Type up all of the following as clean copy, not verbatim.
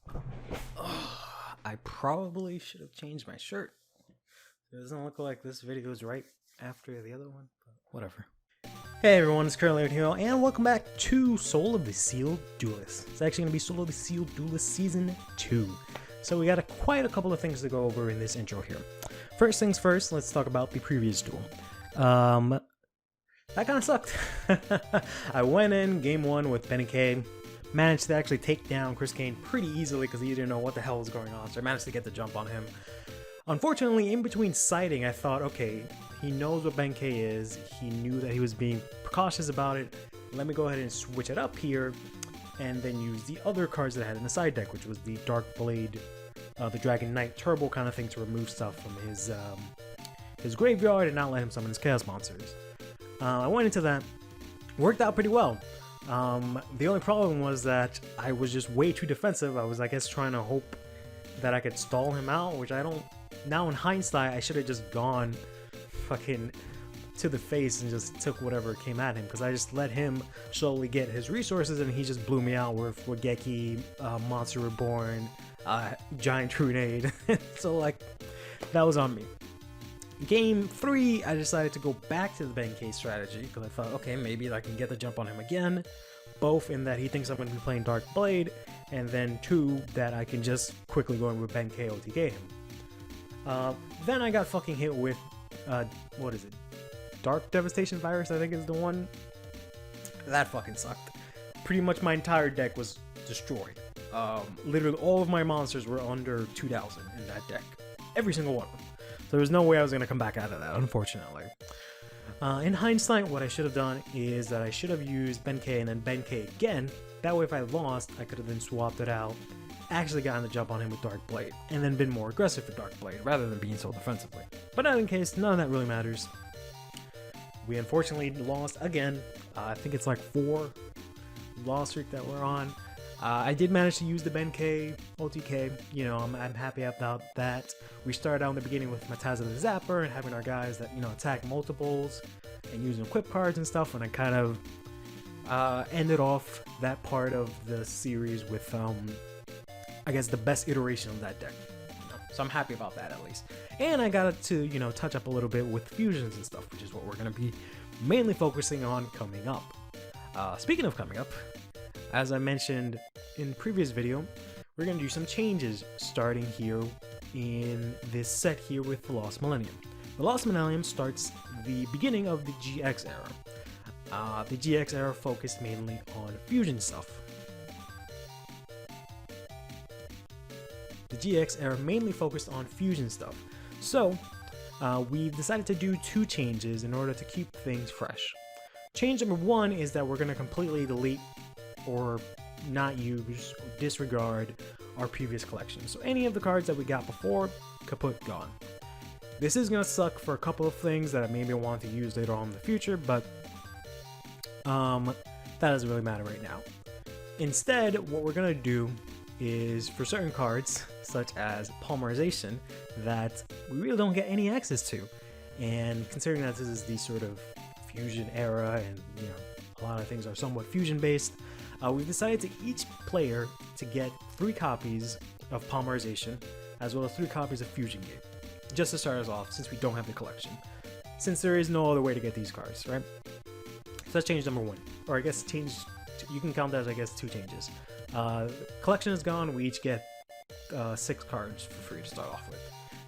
I probably should have changed my shirt. It doesn't look like this video is right after the other one, but whatever. Hey everyone, it's CurlyHairedHero, and welcome back to Soul of the Sealed Duelist. It's actually going to be Soul of the Sealed Duelist Season 2. So we got quite a couple of things to go over in this intro here. First things first, let's talk about the previous duel. That kind of sucked. I went in game 1 with Ben and Caine, managed to actually take down ChrisCaine pretty easily because he didn't know what the hell was going on, so I managed to get the jump on him. Unfortunately, in between sighting, I thought, okay, he knows what Ben K is, he knew that he was being precautious about it, let me go ahead and switch it up here, and then use the other cards that I had in the side deck, which was the Dark Blade, the Dragon Knight Turbo kind of thing to remove stuff from his graveyard and not let him summon his Chaos Monsters. I went into that, worked out pretty well. The only problem was that I was just way too defensive. I was, I guess, trying to hope that I could stall him out, which I don't. Now in hindsight, I should have just gone fucking to the face and just took whatever came at him, because I just let him slowly get his resources and he just blew me out with Wageki, Monster Reborn, Giant Grenade. So like, that was on me. Game 3, I decided to go back to the Ben K strategy because I thought, okay, maybe I can get the jump on him again, both in that he thinks I'm going to be playing Dark Blade, and then 2, that I can just quickly go in with Ben K OTK him. Then I got fucking hit with, what is it? Dark Devastation Virus, I think is the one. That fucking sucked. Pretty much my entire deck was destroyed. Literally all of my monsters were under 2,000 in that deck. Every single one of them. So there was no way I was going to come back out of that, unfortunately. In hindsight, what I should have done is that I should have used Ben K and then Ben K again. That way if I lost, I could have then swapped it out, actually gotten the jump on him with Dark Blade, and then been more aggressive for Dark Blade, rather than being so defensively. But in any case, none of that really matters. We unfortunately lost again. I think it's like 4 loss streak that we're on. I did manage to use the Ben K OTK, you know, I'm happy about that. We started out in the beginning with Matazza the Zapper and having our guys that, you know, attack multiples and using equip cards and stuff, and I kind of ended off that part of the series with, I guess, the best iteration of that deck. So I'm happy about that at least. And I got to, you know, touch up a little bit with fusions and stuff, which is what we're going to be mainly focusing on coming up. Speaking of coming up, as I mentioned in the previous video, we're going to do some changes starting here in this set here with the Lost Millennium. The Lost Millennium starts the beginning of the GX era. The GX era focused mainly on fusion stuff. The GX era mainly focused on fusion stuff. So, we've decided to do 2 changes in order to keep things fresh. Change number 1 is that we're going to completely delete or not use or disregard our previous collection. So any of the cards that we got before, kaput, gone. This is going to suck for a couple of things that I maybe want to use later on in the future, but that doesn't really matter right now. Instead, what we're going to do is for certain cards, such as Polymerization, that we really don't get any access to. And considering that this is the sort of fusion era and, you know, a lot of things are somewhat fusion based, we've decided to each player to get 3 copies of Polymerization, as well as 3 copies of Fusion Gate, just to start us off, since we don't have the collection. Since there is no other way to get these cards, right? So that's change number 1. Or I guess you can count that as, I guess, 2 changes. Collection is gone, we each get 6 cards for free to start off with.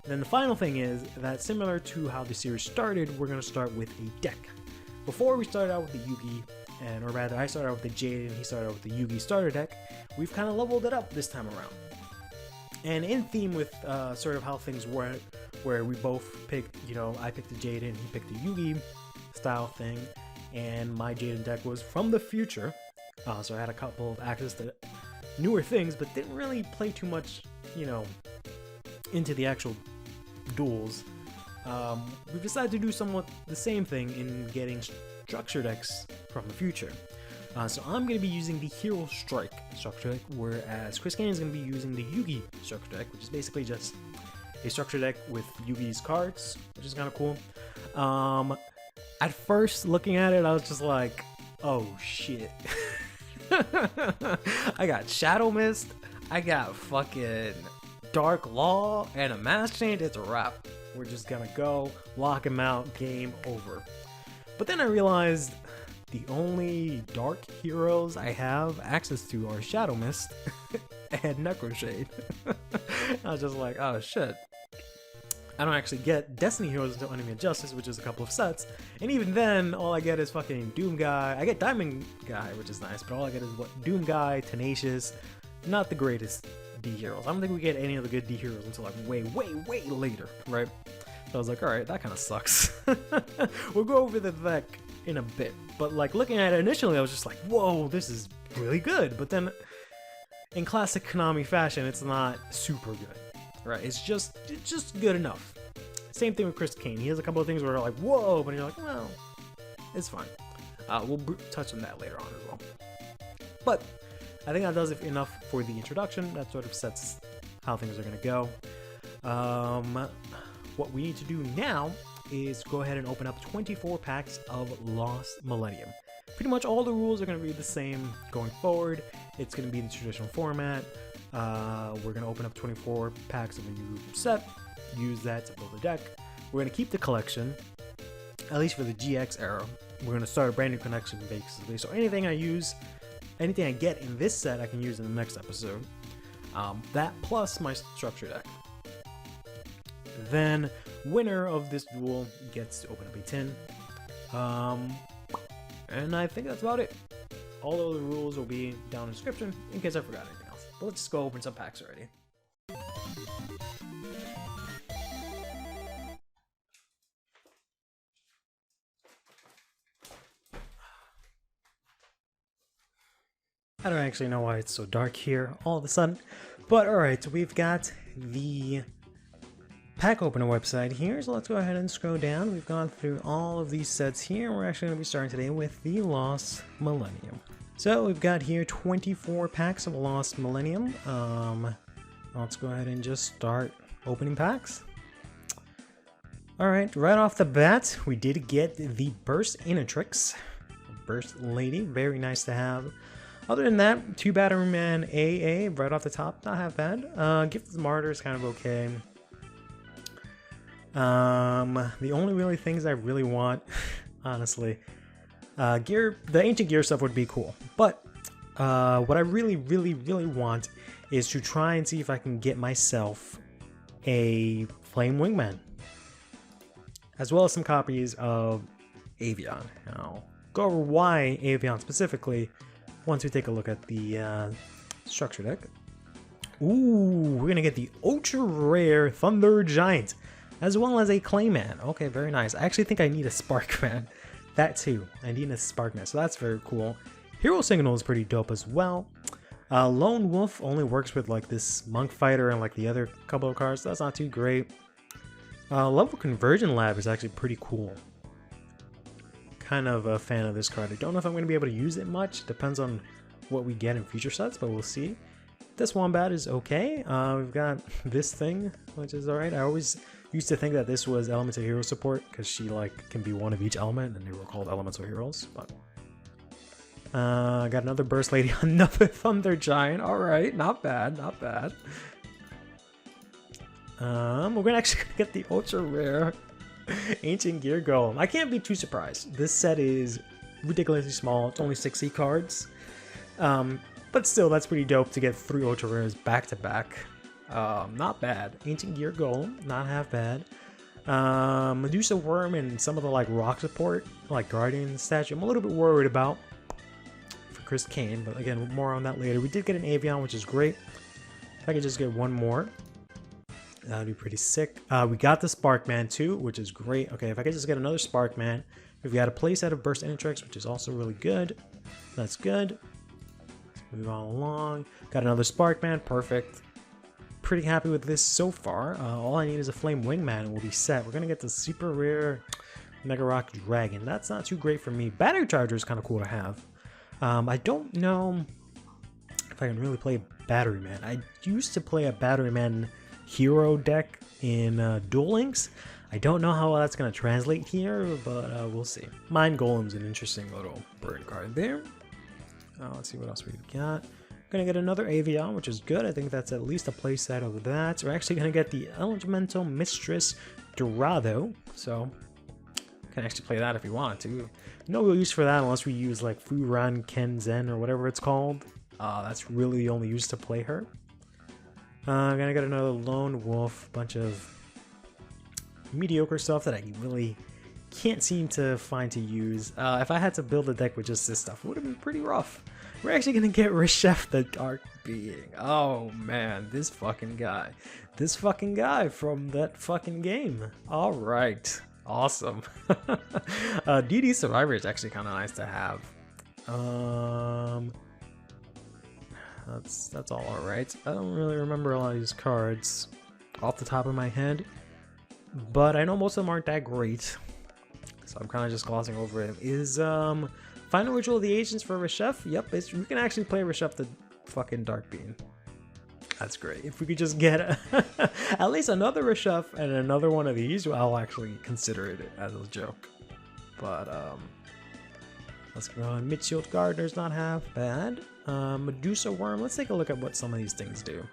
Then the final thing is that, similar to how the series started, we're going to start with a deck. Before we started out with the YuGi, or rather I started out with the Jade and he started out with the YuGi starter deck, we've kind of leveled it up this time around. And in theme with sort of how things were, where we both picked, you know, I picked the Jade and he picked the YuGi style thing, and my Jaden deck was from the future, so I had a couple of access to newer things, but didn't really play too much, you know, into the actual duels. We've decided to do somewhat the same thing in getting structure decks from the future. So I'm going to be using the Hero Strike structure deck, whereas ChrisCaine is going to be using the YuGi structure deck, which is basically just a structure deck with Yugi's cards, which is kind of cool. At first, looking at it, I was just like, oh shit. I got Shadow Mist, I got fucking Dark Law and a Mass Change. It's a wrap. We're just gonna go, lock him out, game over. But then I realized the only dark heroes I have access to are Shadow Mist and Necroshade. I was just like, oh shit. I don't actually get Destiny heroes until Enemy of Justice, which is a couple of sets. And even then, all I get is fucking Doom Guy. I get Diamond Guy, which is nice, but all I get is what Doom Guy, Tenacious. Not the greatest D heroes. I don't think we get any of the good D heroes until like way later, right? So I was like, alright, that kind of sucks. We'll go over the deck in a bit. But like looking at it initially, I was just like, whoa, this is really good. But then in classic Konami fashion, it's not super good. Right, it's just good enough. Same thing with ChrisCaine. He has a couple of things where you're like, whoa, but you're like, well, it's fine. We'll touch on that later on as well. But I think that does it enough for the introduction. That sort of sets how things are going to go. What we need to do now is go ahead and open up 24 packs of Lost Millennium. Pretty much all the rules are going to be the same going forward. It's going to be the traditional format. We're going to open up 24 packs of a new set, use that to build a deck. We're going to keep the collection, at least for the GX era. We're going to start a brand new collection basically. So anything I get in this set, I can use in the next episode. That plus my structure deck. Then, winner of this duel gets to open up a tin. And I think that's about it. All of the rules will be down in the description in case I forgot anything else. But let's just go open some packs already. I don't actually know why it's so dark here all of a sudden. But alright, so we've got the pack opener website here, so let's go ahead and scroll down. We've gone through all of these sets here. We're actually going to be starting today with the Lost Millennium. So we've got here 24 packs of Lost Millennium. Let's go ahead and just start opening packs. Alright, right off the bat, we did get the Burst Inatrix. Burst Lady, very nice to have. Other than that, 2 Battery Man AA right off the top, not half bad. Gift of the Martyr is kind of okay. The only really things I really want, honestly, the ancient gear stuff would be cool, but what I really want is to try and see if I can get myself a Flame Wingman, as well as some copies of Avian. I'll go over why Avian specifically once we take a look at the structure deck. Ooh, we're gonna get the ultra rare Thunder Giant, as well as a Clayman. Okay, very nice. I actually think I need a Sparkman. That too. I need a Sparkman, so that's very cool. Hero Signal is pretty dope as well. Lone Wolf only works with like this Monk Fighter and like the other couple of cards, so that's not too great. Level Conversion Lab is actually pretty cool. Kind of a fan of this card. I don't know if I'm going to be able to use it much. Depends on what we get in future sets, but we'll see. This Wombat is okay. We've got this thing, which is alright. I always used to think that this was Elemental Hero support, because she like can be one of each element, and they were called Elemental Heroes. But got another Burst Lady, another Thunder Giant. Alright, not bad, not bad. We're gonna actually get the ultra rare Ancient Gear Golem. I can't be too surprised. This set is ridiculously small. It's only 60 cards. But still, that's pretty dope to get 3 ultra rares back to back. Not bad. Ancient Gear Golem, not half bad. Medusa Worm and some of the like rock support, like Guardian statue, I'm a little bit worried about for ChrisCaine, but again, more on that later. We did get an Avian, which is great. If I could just get one more, that would be pretty sick. We got the Sparkman too, which is great. Okay, if I could just get another Sparkman. We've got a playset of Burst Inatrix, which is also really good. That's good. Let's move on along. Got another Sparkman, perfect. Pretty happy with this so far. All I need is a Flame Wingman and we'll be set. We're gonna get the super rare Mega Rock Dragon. That's not too great for me. Battery Charger is kind of cool to have. I don't know if I can really play Battery Man. I used to play a Battery Man hero deck in Duel Links. I don't know how that's going to translate here, but we'll see. Mind Golem's an interesting little bird card there. Let's see what else we've got. Gonna get another Avion, which is good. I think that's at least a playset of that. We're actually gonna get the Elemental Mistress Dorado, so can actually play that if we want to. No real use for that unless we use like Furan Kenzen or whatever it's called. That's really the only use to play her. I'm gonna get another Lone Wolf, bunch of mediocre stuff that I really can't seem to find to use. If I had to build a deck with just this stuff, it would have been pretty rough. We're actually gonna get Reshef the Dark Being. Oh man, this fucking guy. This fucking guy from that fucking game. Alright. Awesome. DD Survivor is actually kind of nice to have. That's all alright. I don't really remember a lot of these cards off the top of my head, but I know most of them aren't that great, so I'm kind of just glossing over it. Is Final Ritual of the Agents for Reshef? Yep, we can actually play Reshef the fucking Dark Being. That's great. If we could just get at least another Reshef and another one of these, I'll actually consider it as a joke. But let's go on. Midshield Gardener's not half bad. Medusa Worm. Let's take a look at what some of these things do.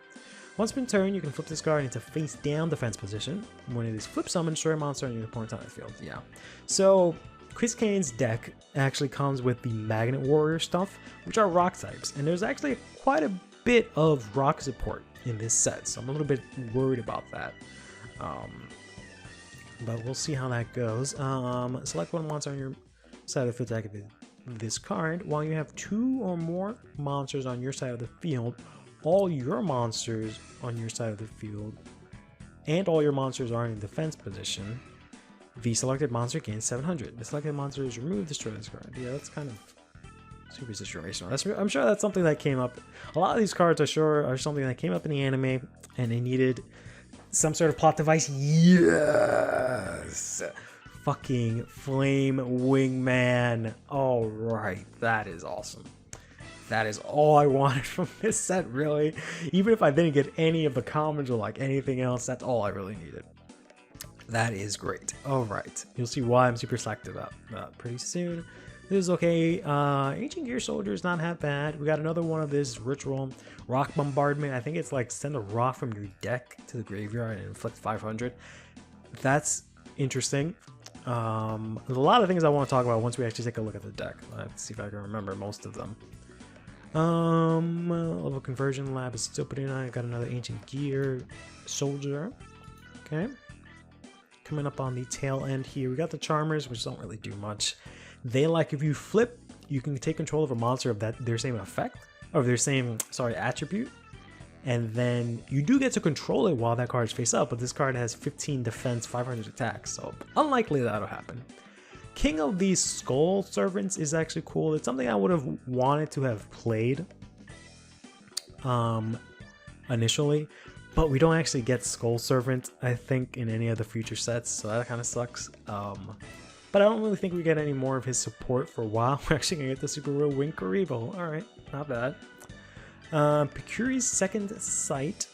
Once per turn, you can flip this card into face down defense position. When it is flip summoned, destroy a monster on your opponent's on the field. Yeah. So ChrisCaine's deck actually comes with the Magnet Warrior stuff, which are rock types, and there's actually quite a bit of rock support in this set, so I'm a little bit worried about that. But we'll see how that goes. Select one monster on your side of the field to activate this card. While you have 2 or more monsters on your side of the field, all your monsters on your side of the field and all your monsters are in defense position, the selected monster gains 700. The selected monster is removed, destroy this card. Yeah, that's kind of super situational. I'm sure that's something that came up. A lot of these cards are something that came up in the anime and they needed some sort of plot device. Yes! Fucking Flame Wingman. Alright, that is awesome. That is all I wanted from this set, really. Even if I didn't get any of the commons or like anything else, that's all I really needed. That is great. Alright, you'll see why I'm super psyched about that pretty soon. This is okay. Ancient Gear Soldier is not half bad. We got another one of this ritual. Rock Bombardment. I think it's like send a rock from your deck to the graveyard and inflict 500. That's interesting. There's a lot of things I want to talk about once we actually take a look at the deck. Let's see if I can remember most of them. Level Conversion Lab is still putting on. I got another Ancient Gear Soldier. Okay. Coming up on the tail end here, we got the Charmers, which don't really do much. They like if you flip, you can take control of a monster of their same effect, or their same attribute, and then you do get to control it while that card is face up. But this card has 15 defense, 500 attack, so unlikely that'll happen. King of the Skull Servants is actually cool. It's something I would have wanted to have played initially, but we don't actually get Skull Servant, I think, in any of the future sets, so that kind of sucks. But I don't really think we get any more of his support for a while. We're actually gonna get the Super Rare Wing Karibo. Alright, not bad. Pecuri's Second Sight.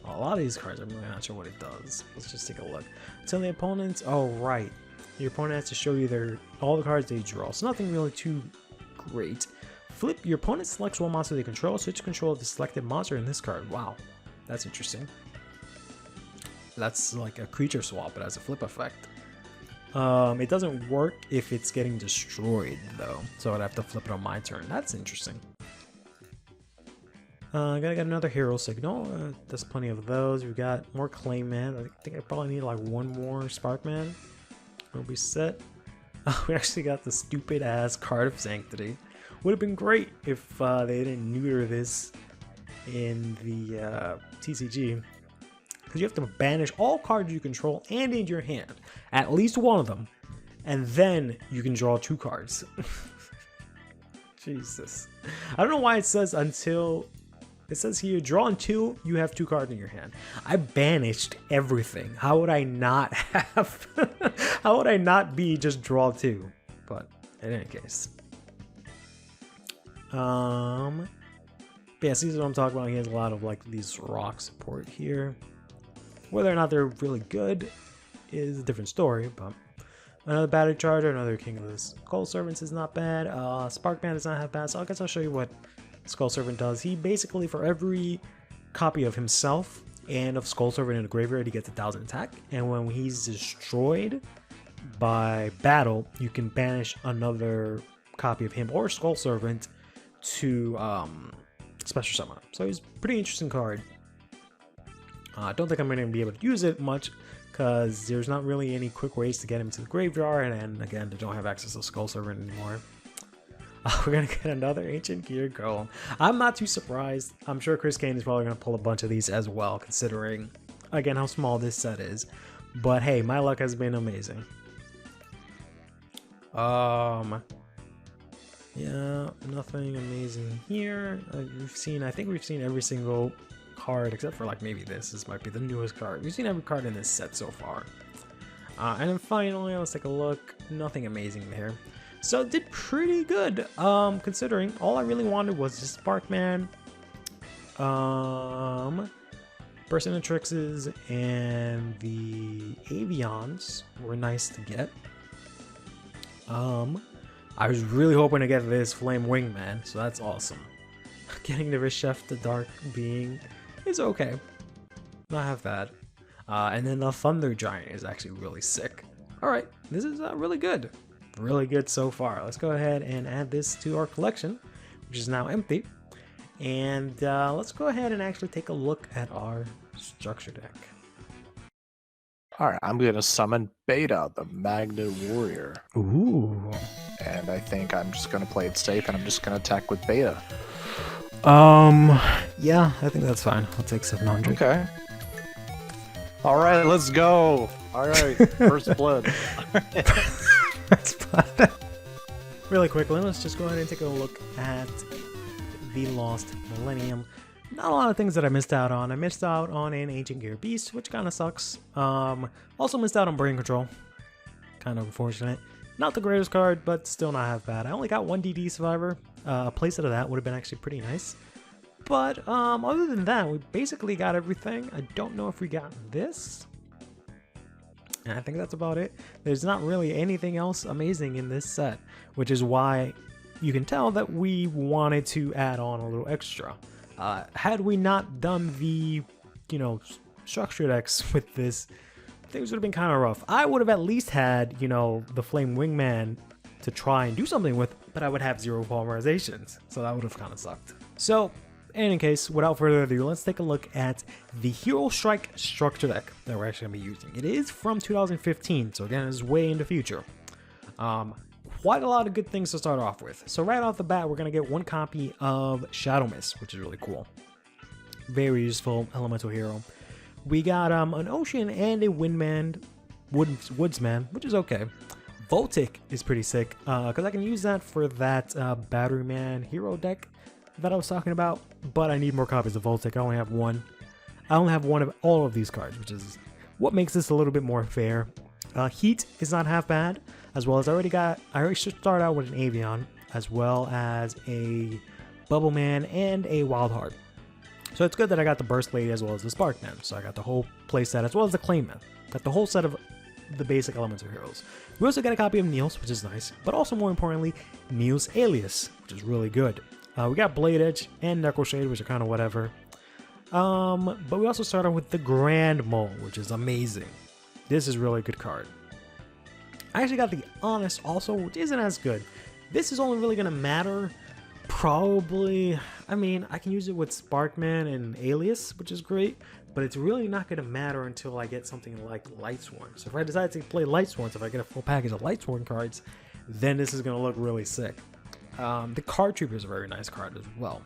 A lot of these cards, I'm really not sure what it does. Let's just take a look. Tell the opponents, oh right. Your opponent has to show you all the cards they draw, so nothing really too great. Flip, your opponent selects one monster they control, switch control of the selected monster in this card. Wow, that's interesting. That's like a creature swap, but has a flip effect. It doesn't work if it's getting destroyed though, so I'd have to flip it on my turn. That's interesting. I gotta get another Hero Signal. There's plenty of those. We've got more Clayman. I think I probably need like one more Sparkman. We'll be set. We actually got the stupid ass Card of Sanctity. Would have been great if they didn't neuter this in the TCG. Because you have to banish all cards you control and in your hand. At least one of them. And then you can draw 2 cards. Jesus. I don't know why it says until... It says here, draw until you have 2 cards in your hand. I banished everything. How would I not have... How would I not be just draw 2? But in any case. But yeah, see what I'm talking about. He has a lot of like these rock support here. Whether or not they're really good is a different story, but another Battery Charger, another King of the Skull Servants is not bad. Sparkman is not half bad, so I guess I'll show you what Skull Servant does. He basically, for every copy of himself and of Skull Servant in the graveyard, he gets 1,000 attack. And when he's destroyed by battle, you can banish another copy of him or Skull Servant to special summon. So he's a pretty interesting card. I don't think I'm going to be able to use it much because there's not really any quick ways to get him to the graveyard, and again, they don't have access to Skull Servant anymore. We're going to get another Ancient Gear Golem. I'm not too surprised. I'm sure ChrisCaine is probably going to pull a bunch of these as well, considering, again, how small this set is. But hey, my luck has been amazing. Yeah, nothing amazing here. I think we've seen every single card except for like maybe this might be the newest card. We've seen every card in this set so far. And then finally, let's take a look. Nothing amazing there. So it did pretty good, considering all I really wanted was just Sparkman, Personatrixes, and the Avions were nice to get. I was really hoping to get this Flame Wingman, so that's awesome. Getting the Reshef the Dark Being is okay. Not half bad. And then the Thunder Giant is actually really sick. Alright, this is really good. Really good so far. Let's go ahead and add this to our collection, which is now empty. And let's go ahead and actually take a look at our structure deck. Alright, I'm going to summon Beta, the Magnet Warrior. Ooh. And I think I'm just going to play it safe, and I'm just going to attack with Beta. Yeah, I think that's fine. I'll take 700. Okay. Alright, let's go. Alright, first blood. Really quickly, let's just go ahead and take a look at the Lost Millennium. Not a lot of things that I missed out on. I missed out on an Ancient Gear Beast, which kind of sucks. Also missed out on Brain Control. Kind of unfortunate. Not the greatest card, but still not half bad. I only got one DD Survivor. A playset of that would have been actually pretty nice. But other than that, we basically got everything. I don't know if we got this. And I think that's about it. There's not really anything else amazing in this set, which is why you can tell that we wanted to add on a little extra. Had we not done the, structure decks with this, things would have been kind of rough. I would have at least had, the Flame Wingman to try and do something with, but I would have 0 polymerizations, so that would have kind of sucked. So, in any case, without further ado, let's take a look at the Hero Strike structure deck that we're actually going to be using. It is from 2015, so again, it's way in the future. Quite a lot of good things to start off with. So right off the bat, we're going to get 1 copy of Shadow Mist, which is really cool. Very useful elemental hero. We got an Ocean and a Woodsman, which is okay. Voltic is pretty sick, because I can use that for that Batteryman hero deck that I was talking about, but I need more copies of Voltic. I only have one. I only have one of all of these cards, which is what makes this a little bit more fair. Heat is not half bad, as well as I already should start out with an Avion, as well as a Bubbleman and a Wild Heart. So it's good that I got the Burst Lady as well as the Sparkman. So I got the whole playset as well as the Clayman. Got the whole set of the basic elemental heroes. We also got a copy of Niels, which is nice, but also more importantly, Niels Alias, which is really good. We got Blade Edge and Necroshade, which are kind of whatever. But we also started with the Grand Mole, which is amazing. This is really a good card. I actually got the Honest also, which isn't as good. This is only really going to matter probably, I mean, I can use it with Sparkman and Alias, which is great, but it's really not going to matter until I get something like Lightsworn. So if I decide to play Lightsworn, if I get a full package of Lightsworn cards, then this is going to look really sick. The Card Trooper is a very nice card as well.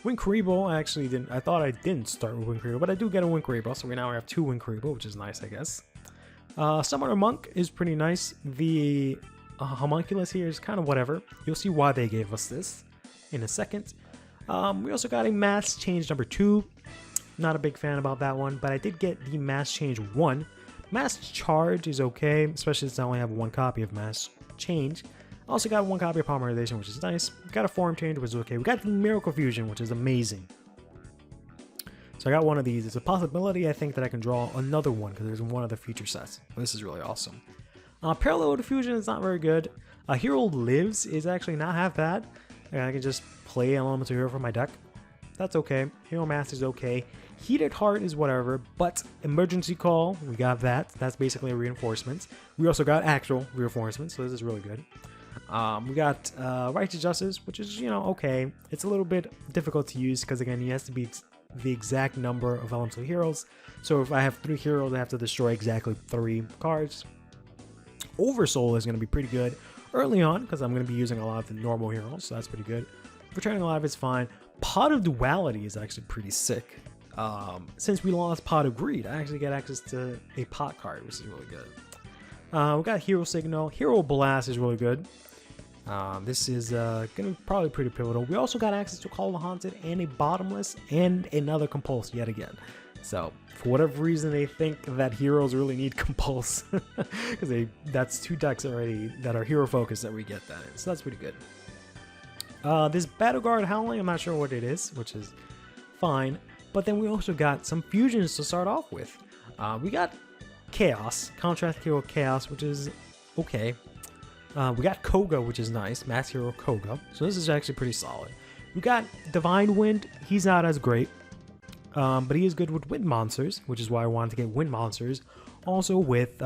Winkreebo, I thought I didn't start with Winkreebo, but I do get a Winkreebo, so now I have 2 Winkreebo, which is nice, I guess. Summoner Monk is pretty nice. The Homunculus here is kind of whatever. You'll see why they gave us this in a second. We also got a Mass Change number 2. Not a big fan about that one, but I did get the Mass Change 1. Mass Charge is okay, especially since I only have 1 copy of Mass Change. I also got 1 copy of Polymerization, which is nice. Got a Form Change, which is okay. We got the Miracle Fusion, which is amazing. So I got one of these. It's a possibility, I think, that I can draw another one because there's one of the future sets. This is really awesome. Parallel Diffusion is not very good. Hero Lives is actually not half bad. And I can just play Elemental Hero from my deck. That's okay. Hero Master is okay. Heated Heart is whatever, but Emergency Call, we got that. That's basically a reinforcement. We also got actual reinforcements, so this is really good. We got Righteous Justice, which is, okay. It's a little bit difficult to use because, again, he has to be the exact number of elemental heroes. So if I have 3 heroes, I have to destroy exactly 3 cards. Oversoul is going to be pretty good early on because I'm going to be using a lot of the normal heroes, so that's pretty good. Returning Alive is fine. Pot of Duality is actually pretty sick. Since we lost Pot of Greed, I actually get access to a pot card, which is really good. We got Hero Signal. Hero Blast is really good. This is going to be probably pretty pivotal. We also got access to Call of the Haunted and a Bottomless and another Compulse yet again. So, for whatever reason, they think that heroes really need Compulse. Because that's 2 decks already that are hero focused that we get that in. So that's pretty good. This Battle Guard Howling, I'm not sure what it is, which is fine. But then we also got some fusions to start off with. We got Chaos, Contrast Hero Chaos, which is okay. We got Koga, which is nice, Mass Hero Koga. So this is actually pretty solid. We got Divine Wind, he's not as great. But he is good with Wind Monsters, which is why I wanted to get Wind Monsters. Also with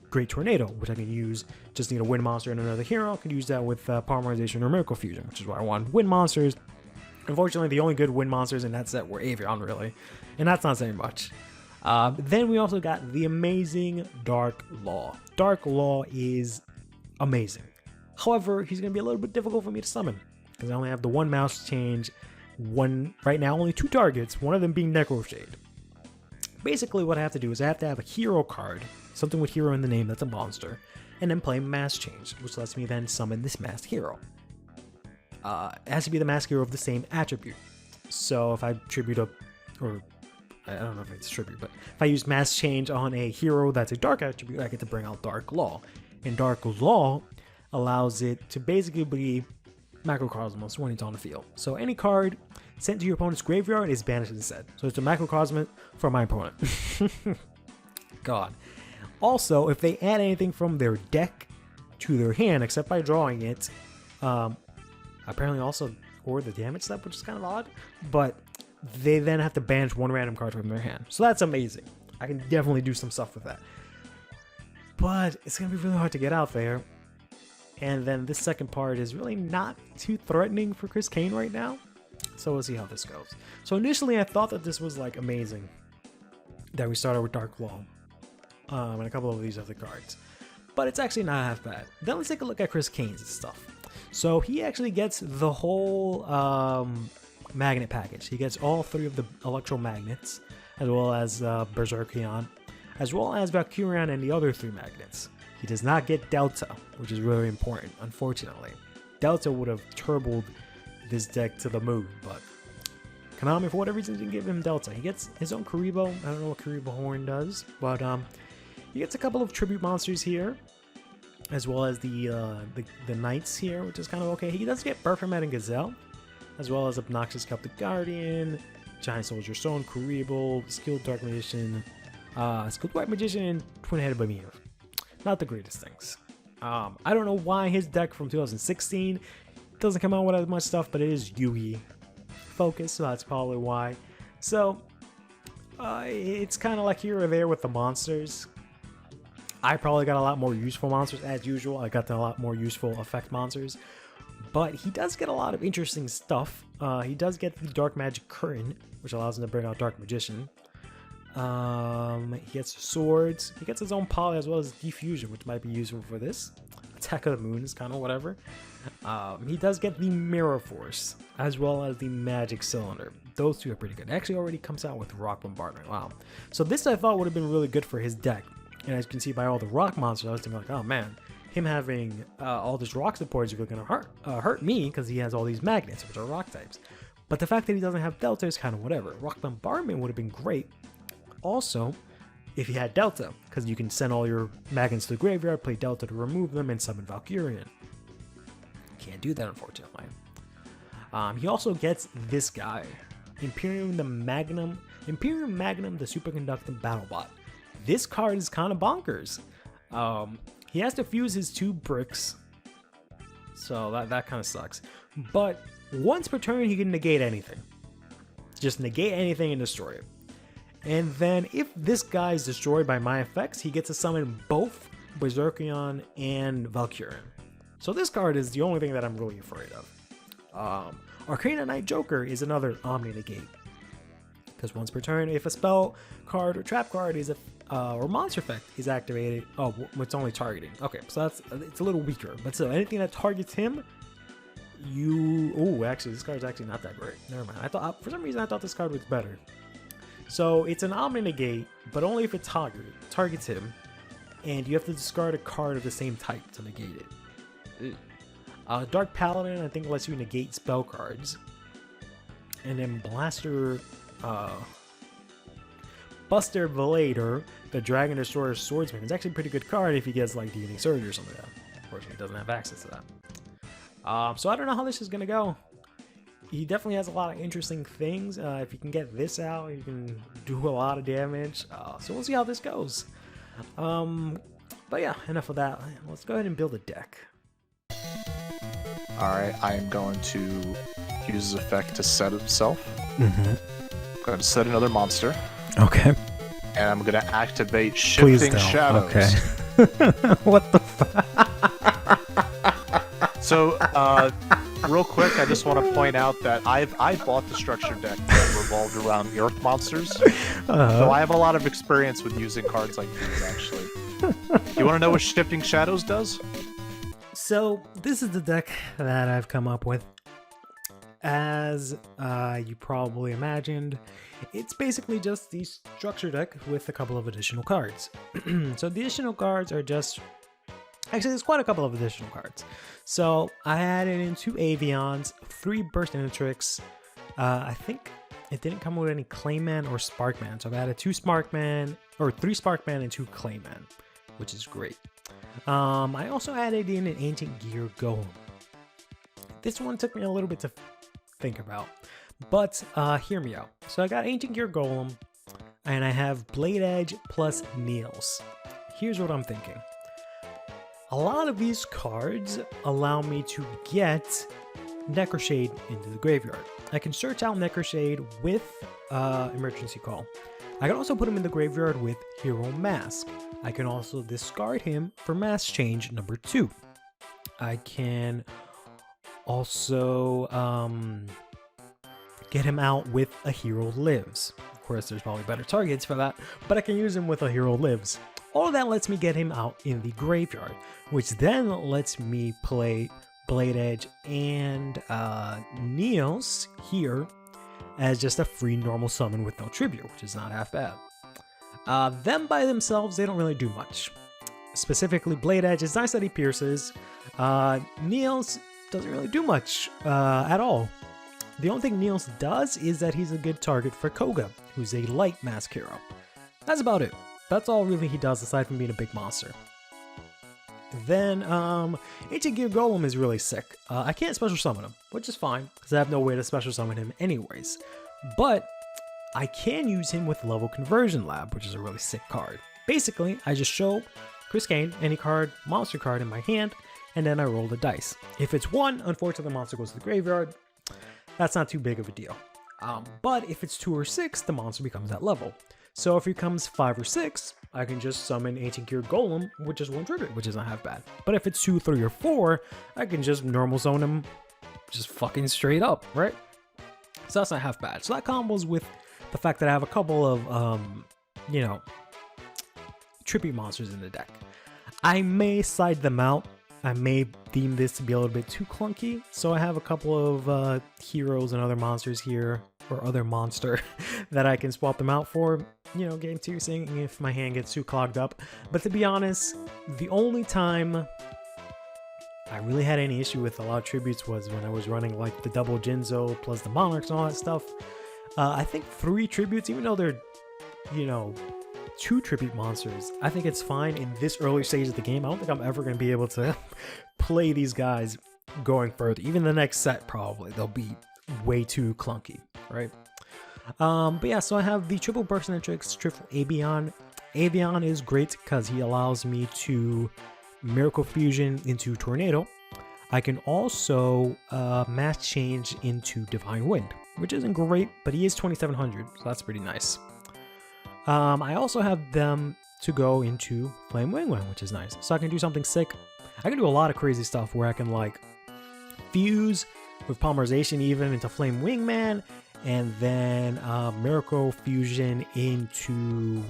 Great Tornado, which I can use. Just need a Wind Monster and another hero. I can use that with Polymerization or Miracle Fusion, which is why I wanted Wind Monsters. Unfortunately, the only good Wind Monsters in that set were Avion, really. And that's not saying much. Then we also got the amazing Dark Law. Dark Law is amazing. However, he's going to be a little bit difficult for me to summon. Because I only have the 1 mouse change. Right now, only 2 targets. One of them being Necroshade. Basically, what I have to do is I have to have a hero card. Something with hero in the name that's a monster. And then play Mass Change, which lets me then summon this masked hero. It has to be the masked hero of the same attribute. So if I tribute or I don't know if it's tribute, but if I use Mass Change on a hero that's a dark attribute, I get to bring out Dark Law. And Dark Law allows it to basically be Macrocosmos when it's on the field. So any card sent to your opponent's graveyard is banished instead. So it's a Macrocosmos for my opponent. God. Also, if they add anything from their deck to their hand, except by drawing it, apparently also or the damage step, which is kind of odd, but they then have to banish 1 random card from their hand. So that's amazing. I can definitely do some stuff with that. But it's going to be really hard to get out there. And then this second part is really not too threatening for ChrisCaine right now. So we'll see how this goes. So initially I thought that this was like amazing. That we started with Dark Law. And a couple of these other cards. But it's actually not half bad. Then let's take a look at ChrisCaine's stuff. So he actually gets the whole magnet package. He gets all 3 of the electromagnets, as well as Berserkion, as well as Valkyrion and the other 3 magnets. He does not get Delta, which is really important, unfortunately. Delta would have turboed this deck to the moon, but Konami, for whatever reason, didn't give him Delta. He gets his own Karibo. I don't know what Karibo Horn does, but he gets a couple of tribute monsters here, as well as the Knights here, which is kind of okay. He does get Berfermet and Gazelle, as well as Obnoxious Celtic Guardian, Giant Soldier Stone, Karibo, Skilled Dark Magician, Skilled White Magician, and Twin-Headed Behemoth. Not the greatest things. I don't know why his deck from 2016 doesn't come out with as much stuff, but it is YuGi focused, so that's probably why. So, it's kind of like here or there with the monsters. I probably got a lot more useful monsters as usual. I got a lot more useful effect monsters. But he does get a lot of interesting stuff. He does get the Dark Magic Curtain, which allows him to bring out Dark Magician. He gets swords. He gets his own poly as well as diffusion, which might be useful for this. Attack of the Moon is kind of whatever. He does get the Mirror Force as well as the Magic Cylinder. Those 2 are pretty good. It actually already comes out with Rock Bombardment. Wow. So this I thought would have been really good for his deck. And as you can see by all the rock monsters, I was thinking like, oh man, him having all this rock support is really going to hurt me because he has all these magnets, which are rock types. But the fact that he doesn't have Delta is kind of whatever. Rock Bombardment would have been great. Also, if he had Delta, because you can send all your magnets to the graveyard, play Delta to remove them, and summon Valkyrian. Can't do that, unfortunately. He also gets this guy, Imperium Magnum, the Superconducting Battlebot. This card is kind of bonkers. He has to fuse his 2 bricks So that kind of sucks. But once per turn, he can negate anything. Just negate anything and destroy it. And then if this guy is destroyed by my effects, he gets to summon both Berserkion and Valkyrian. So this card is the only thing that I'm really afraid of. Arcana Knight Joker is another Omni Negate. Because once per turn, if a spell card or trap card is or monster effect is activated, it's only targeting. Okay, so it's a little weaker. But still, anything that targets him, actually, this card's actually not that great. Never mind. I thought for some reason I thought this card was better. So it's an Omni Negate, but only if it targets him, and you have to discard a card of the same type to negate it. Dark Paladin, I think, lets you negate spell cards. And then Buster Valader, the Dragon Destroyer Swordsman, is actually a pretty good card if he gets like DNA Surge or something like that. Unfortunately, he doesn't have access to that. So I don't know how this is going to go. He definitely has a lot of interesting things. If you can get this out, you can do a lot of damage. So we'll see how this goes. But yeah, enough of that. Let's go ahead and build a deck. Alright, I am going to use his effect to set himself. I'm going to set another monster. Okay. And I'm going to activate Shifting Shadows. Okay. What the fuck? So, real quick, I just want to point out that I bought the structure deck that revolved around Earth monsters. So I have a lot of experience with using cards like these, actually. You want to know what Shifting Shadows does? So, this is the deck that I've come up with. As you probably imagined, it's basically just the structure deck with a couple of additional cards. So the additional cards are just... Actually, there's quite a couple of additional cards. So I added in 2 Avions, 3 Burst Intrics. I think it didn't come with any Clayman or Sparkman. So I've added 3 Sparkman and 2 Clayman, which is great. I also added in an Ancient Gear Golem. This one took me a little bit to think about, but hear me out. So I got Ancient Gear Golem, and I have Blade Edge plus Niels. Here's what I'm thinking. A lot of these cards allow me to get Necroshade into the graveyard. I can search out Necroshade with Emergency Call. I can also put him in the graveyard with Hero Mask. I can also discard him for Mass Change number 2. I can also get him out with a Hero Lives. Of course, there's probably better targets for that, but I can use him with a Hero Lives. All of that lets me get him out in the graveyard, which then lets me play Blade Edge and Niels here as just a free normal summon with no tribute, which is not half bad. Them by themselves, they don't really do much. Specifically, Blade Edge is nice that he pierces. Niels doesn't really do much at all. The only thing Niels does is that he's a good target for Koga, who's a light mask hero. That's about it. That's all really he does aside from being a big monster. Then, Ancient Gear Golem is really sick. I can't special summon him, which is fine, because I have no way to special summon him anyways. But I can use him with Level Conversion Lab, which is a really sick card. Basically, I just show ChrisCaine, any card, monster card in my hand, and then I roll the dice. If it's 1, unfortunately the monster goes to the graveyard. That's not too big of a deal. But if it's 2 or 6, the monster becomes that level. So if it becomes 5 or 6, I can just summon Ancient Gear Golem with just 1 tribute, which is not half bad. But if it's 2, 3, or 4, I can just normal zone him just fucking straight up, right? So that's not half bad. So that combos with the fact that I have a couple of, trippy monsters in the deck. I may side them out. I may deem this to be a little bit too clunky. So I have a couple of heroes and other monsters here, or other monster, that I can swap them out for, game 2 seeing if my hand gets too clogged up. But to be honest, the only time I really had any issue with a lot of tributes was when I was running like the double Jinzo plus the Monarchs and all that stuff. I think 3 tributes, even though they're, 2 tribute monsters, I think it's fine in this early stage of the game. I don't think I'm ever going to be able to play these guys going further. Even the next set, probably, they'll be way too clunky, right? But yeah, so I have the triple Burst Intrics, triple Avion. Avion is great because he allows me to Miracle Fusion into Tornado. I can also mass change into Divine Wind, which isn't great, but he is 2700, so that's pretty nice. I also have them to go into Flame Wingman, which is nice. So I can do something sick. I can do a lot of crazy stuff where I can like fuse with polymerization even into Flame Wingman, and then Miracle Fusion into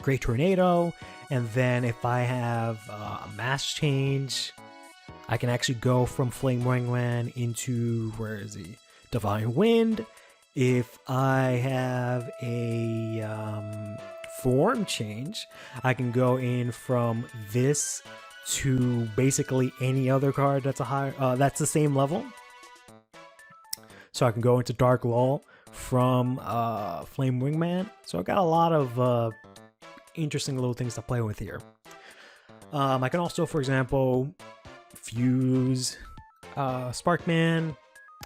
Great Tornado, and then if I have a mass change, I can actually go from Flame Wingman into, where is he? Divine Wind. If I have a form change, I can go in from this to basically any other card that's a higher, that's the same level. So I can go into Dark Lull from Flame Wingman. So I got a lot of interesting little things to play with here. I can also, for example, fuse Sparkman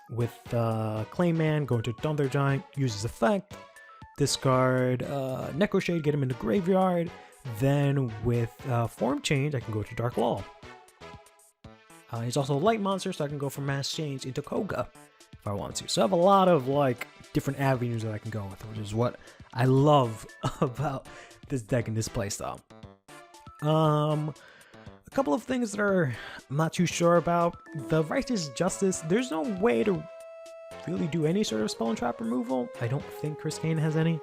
with Clayman, go into Thunder Giant, use his effect, discard Necro Shade, get him in the graveyard. Then with form change, I can go to Dark Lull. He's also a light monster, so I can go from mass change into Koga if I want to. So I have a lot of like different avenues that I can go with, which is what I love about this deck and this playstyle. A couple of things that I'm not too sure about. The Righteous Justice, there's no way to really do any sort of spell and trap removal. I don't think ChrisCaine has any.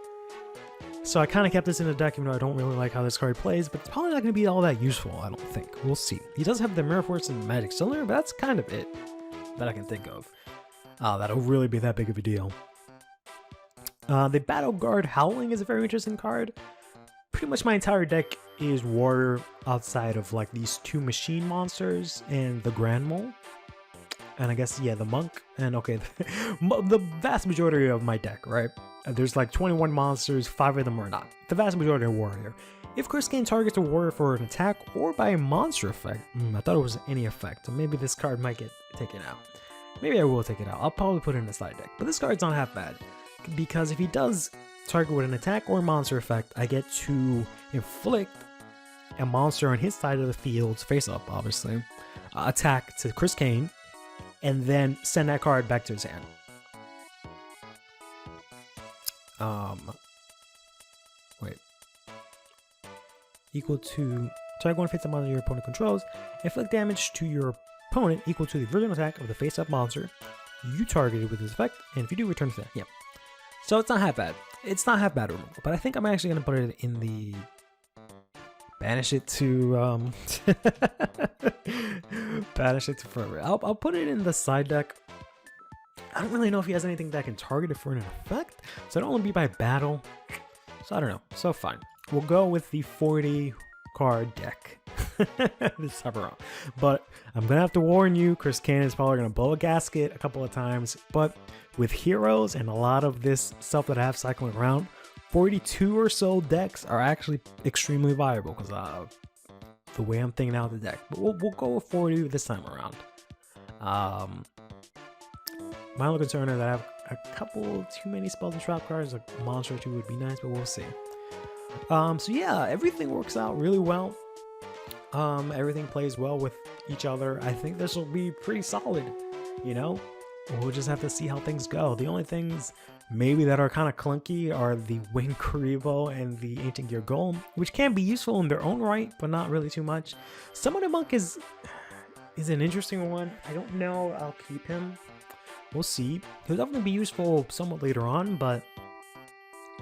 So I kind of kept this in the deck, even though I don't really like how this card plays, but it's probably not going to be all that useful, I don't think. We'll see. He does have the Mirror Force and Magic Cylinder, but that's kind of it that I can think of. That'll really be that big of a deal. The Battle Guard Howling is a very interesting card. Pretty much my entire deck is Warrior outside of like these two machine monsters and the Grand Mole. And I guess, yeah, the Monk. And okay, the vast majority of my deck, right? There's like 21 monsters, 5 of them are not. The vast majority are Warrior. If ChrisCaine targets a Warrior for an attack or by a monster effect, I thought it was any effect, so maybe this card might get taken out. Maybe I will take it out. I'll probably put it in the side deck. But this card's not half bad, because if he does target with an attack or monster effect, I get to inflict a monster on his side of the field, face up obviously, attack to ChrisCaine, and then send that card back to his hand. Wait. Equal to target one face-up monster your opponent controls. Inflict damage to your opponent equal to the original attack of the face-up monster you targeted with this effect, and if you do, return to that. Yep. So it's not half bad. It's not half bad removal, but I think I'm actually gonna put it in the banish it to banish it to forever. I'll put it in the side deck. I don't really know if he has anything that can target it for an effect, so I don't want to be by battle. So I don't know. So fine. We'll go with the 40 card deck this time around. But I'm gonna have to warn you, ChrisCaine is probably gonna blow a gasket a couple of times. But with heroes and a lot of this stuff that I have cycling around, 42 or so decks are actually extremely viable because the way I'm thinking out the deck. But we'll go with 40 this time around. My only concern is that I have a couple too many spells and trap cards. A monster or two would be nice, but we'll see. So yeah, everything works out really well. Everything plays well with each other. I think this will be pretty solid, you know? We'll just have to see how things go. The only things maybe that are kind of clunky are the Wing Karibo and the Ancient Gear Golem, which can be useful in their own right, but not really too much. Summoner Monk is an interesting one. I don't know. I'll keep him. We'll see. He'll definitely be useful somewhat later on, but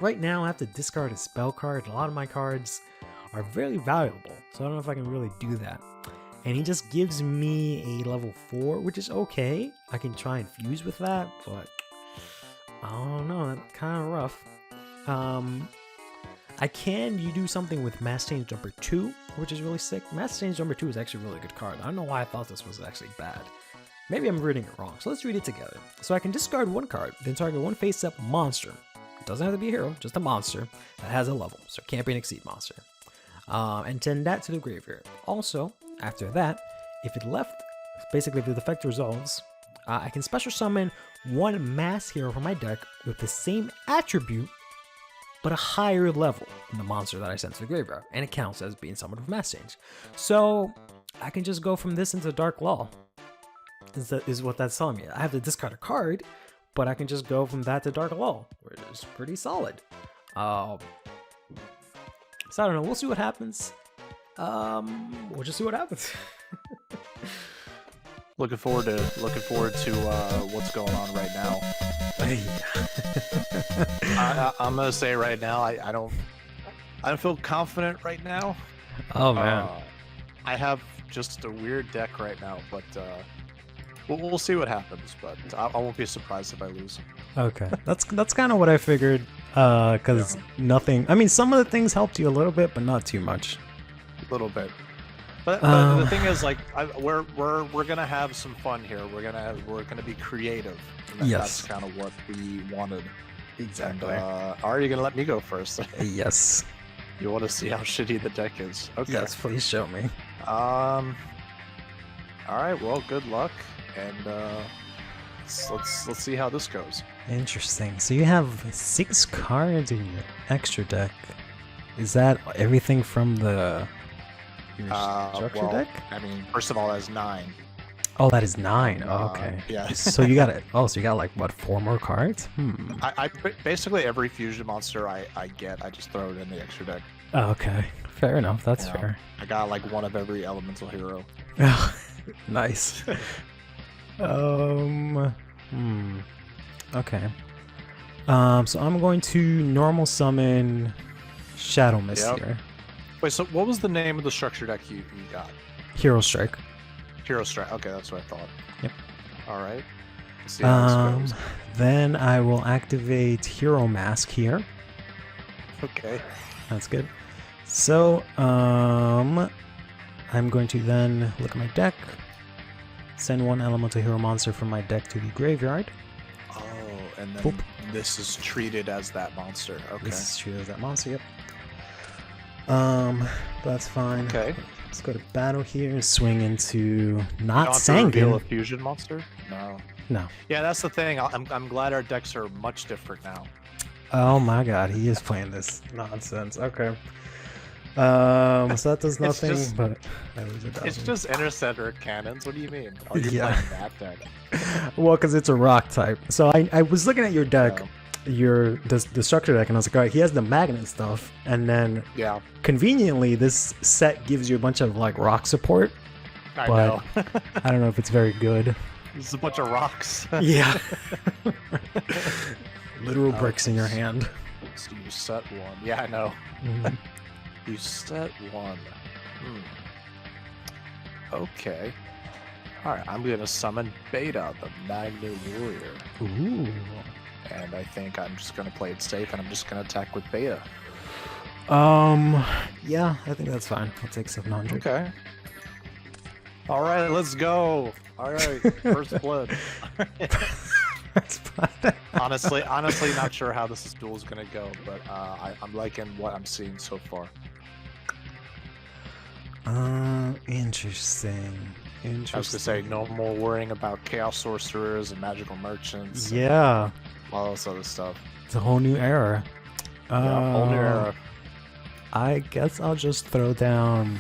right now I have to discard a spell card. A lot of my cards are very valuable, so I don't know if I can really do that. And he just gives me a level 4, which is okay. I can try and fuse with that, but I don't know, that's kind of rough. You do something with Mass Change Jumper 2, which is really sick. Mass Change Jumper 2 is actually a really good card. I don't know why I thought this was actually bad. Maybe I'm reading it wrong, so let's read it together. So I can discard one card, then target one face-up monster. It doesn't have to be a hero, just a monster that has a level, so it can't be an Exceed monster. And send that to the graveyard. Also, after that, if it left, basically if the effect resolves, I can special summon one mass hero from my deck with the same attribute, but a higher level than the monster that I sent to the graveyard, and it counts as being summoned with mass change. So I can just go from this into Dark Law. Is what that's telling me. I have to discard a card, but I can just go from that to Dark Law, which is pretty solid. So I don't know. We'll see what happens. We'll just see what happens. Looking forward to what's going on right now. I'm gonna say right now, I don't feel confident right now. Oh man, I have just a weird deck right now, but we'll see what happens. But I won't be surprised if I lose. Okay, that's kind of what I figured. Because nothing. I mean, some of the things helped you a little bit, but not too much. A little bit. But the thing is, like, we're gonna have some fun here. We're gonna be creative. And yes. That's kind of what we wanted. Exactly. And, are you gonna let me go first? Yes. You want to see how shitty the deck is? Okay. Yes, please show me. All right. Well, good luck, and let's see how this goes. Interesting. So you have 6 cards in your extra deck. Is that everything from your structure deck? I mean, first of all, that's 9. Oh, that is 9. Oh, okay. Yeah. So you got it. Oh, so you got like what, 4 more cards? I basically every fusion monster I get, I just throw it in the extra deck. Oh, okay. Fair enough. That's fair. I got like one of every elemental hero. Nice. Okay. So I'm going to normal summon Shadow Mist here. Wait, so what was the name of the structure deck you got? Hero Strike. Hero Strike. Okay, that's what I thought. Yep. All right. Let's see how this goes. Then I will activate Hero Mask here. Okay. That's good. So, I'm going to then look at my deck, send 1 elemental hero monster from my deck to the graveyard. Oh, and then this is treated as that monster. Okay. This is treated as that monster, yep. That's fine. Okay. Let's go to battle here, swing into not Sanguine. Sanguine. A fusion monster? No. No. Yeah, that's the thing. I'm glad our decks are much different now. Oh my god, he is playing this nonsense. Okay. So that does nothing, but I lose it. It's just intercenter cannons. What do you mean? Oh, you're playing that deck. Well, because it's a rock type. So I was looking at your deck, the structure deck, and I was like, all right, he has the magnet stuff, and then conveniently this set gives you a bunch of like rock support. I know. I don't know if it's very good. This is a bunch of rocks. Yeah. Literal bricks in your hand. So you set 1. Yeah, I know. Mm-hmm. You set 1. Okay. Alright, I'm gonna summon Beta, the Magnet Warrior. Ooh. And I think I'm just gonna play it safe, and I'm just gonna attack with Beta. Yeah, I think that's fine. I'll take 700. Okay. Alright, let's go. Alright, first blood. That's fine. honestly, not sure how this duel is gonna go, but I'm liking what I'm seeing so far. Interesting. I was gonna say, no more worrying about chaos sorcerers and magical merchants. Yeah. And all this other stuff. It's a whole new era. Whole new era. I guess I'll just throw down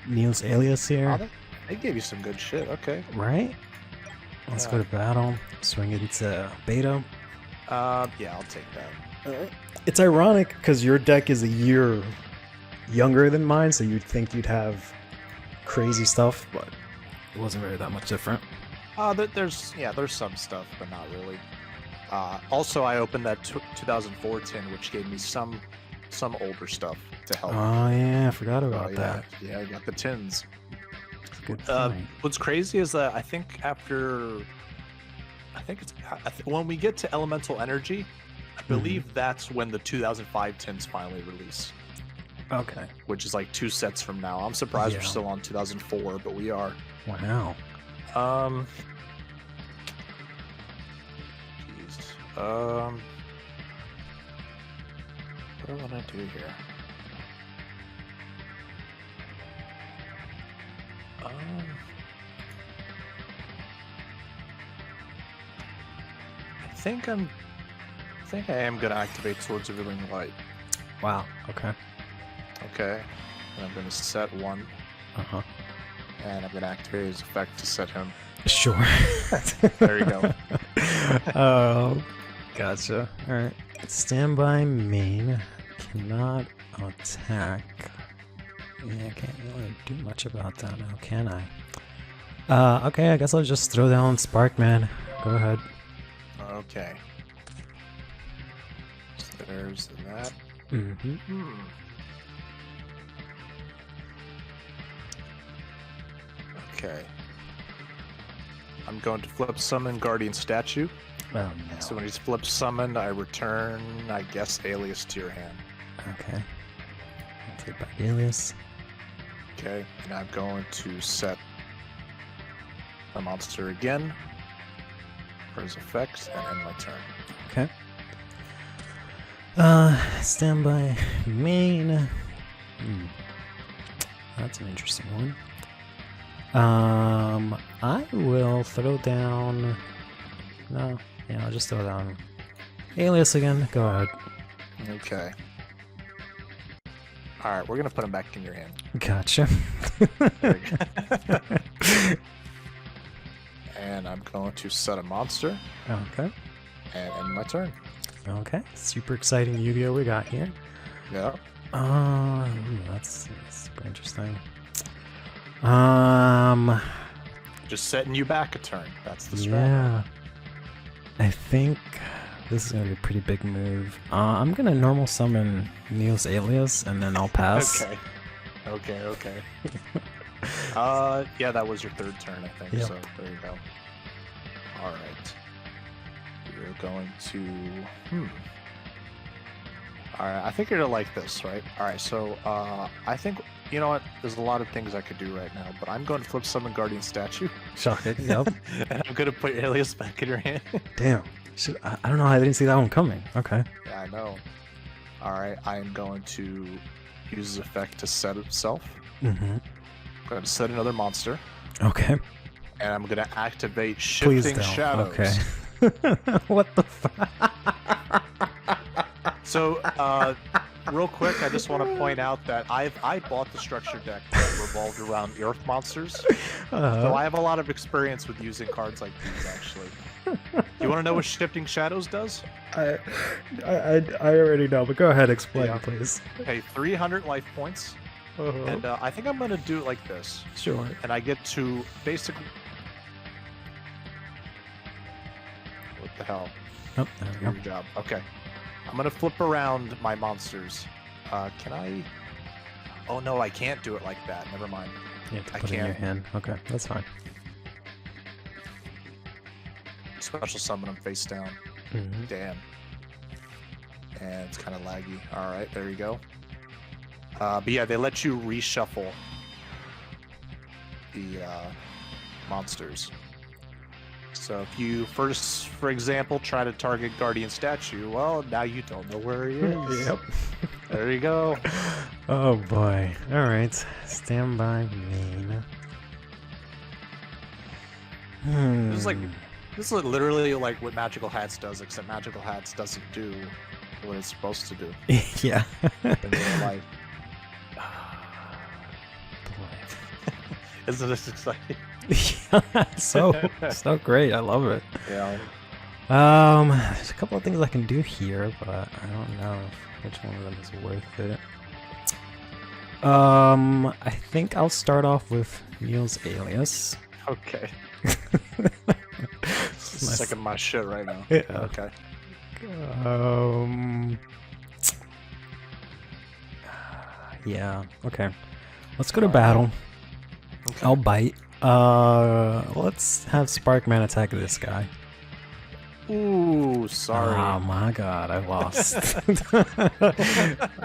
Neil's Alias here. Oh, they gave you some good shit. Okay. Right? Let's go to battle. Swing into Beta. Yeah, I'll take that. Alright. It's ironic because your deck is a year younger than mine, so you'd think you'd have crazy stuff, but it wasn't really that much different. There's some stuff, but not really. Also, I opened that 2004 tin, which gave me some older stuff to help. Oh yeah, I forgot about that. Yeah, I got the tins. Good What's crazy is that I think when we get to Elemental Energy, I believe that's when the 2005 tins finally release. Okay. Which is like 2 sets from now. I'm surprised we're still on 2004, but we are. Wow. Jeez. What do I want to do here? I think I am gonna activate Swords of Healing Light. Wow. Okay. Okay. And I'm gonna set 1. And I'm gonna activate his effect to set him. Sure. There you go. Oh, gotcha. Alright. Standby main. Cannot attack. Yeah, I can't really do much about that now, can I? Okay, I guess I'll just throw down Sparkman. Go ahead. Okay. So there's that. Mm-hmm. Okay. I'm going to flip summon Guardian Statue. Oh, no. So when he's flip summoned, I return, I guess, Alias to your hand. Okay. I'll take back Alias. Okay, and I'm going to set a monster again for his effects and end my turn. Okay. Standby main. That's an interesting one. I will throw down. No, yeah, I'll just throw down Alias again. Go ahead. Okay. Alright, we're gonna put him back in your hand. Gotcha. There we go. And I'm going to set a monster Okay. and end my turn. Okay. Super exciting Yu-Gi-Oh! We got here. Yeah. That's super interesting. Just setting you back a turn. That's the strat. Yeah. I think this is gonna be a pretty big move. I'm gonna normal summon Neil's Alias and then I'll pass. Okay. Yeah, that was your third turn, I think. Yep. So there you go. All right. We're going to. All right. I think you're gonna like this, right? All right. So I think you know what. There's a lot of things I could do right now, but I'm going to flip summon Guardian Statue. Shocking. Yep. And I'm gonna put Alias back in your hand. Damn. I don't know. I didn't see that one coming. Okay. Yeah, I know. All right. I am going to use his effect to set itself. Mm-hmm. I'm going to set another monster. Okay. And I'm going to activate Please Shifting don't. Shadows. Okay. What the fuck? So, real quick, I just want to point out that I bought the structure deck that revolved around Earth monsters. So I have a lot of experience with using cards like these, actually. You want to know what Shifting Shadows does? I already know, but go ahead, explain, Yeah. please. Okay, 300 life points. And I think I'm going to do it like this. Sure. And I get to basically... What the hell? Oh, there we go. Good job. Okay. I'm going to flip around my monsters. Can I... Oh, no, I can't do it like that. Never mind. You have to I put it in your can't. hand. Okay, that's fine. Special summon them face down. Mm-hmm. Damn. And it's kind of laggy. All right, there you go. But yeah, they let you reshuffle the monsters. So if you first, for example, try to target Guardian Statue, well, now you don't know where he is. Yep. There you go. Oh boy. All right. Standby main. This is literally like what Magical Hats does, except Magical Hats doesn't do what it's supposed to do Yeah. in real life. Boy. Isn't this exciting? Yeah, so great. I love it. Yeah. There's a couple of things I can do here, but I don't know which one of them is worth it. I think I'll start off with Neil's Alias. Okay. Second my shit right now. Yeah. Okay. Yeah. Okay. Let's go to battle. Okay. I'll bite. Let's have Sparkman attack this guy. Ooh, sorry. Oh my god, I lost.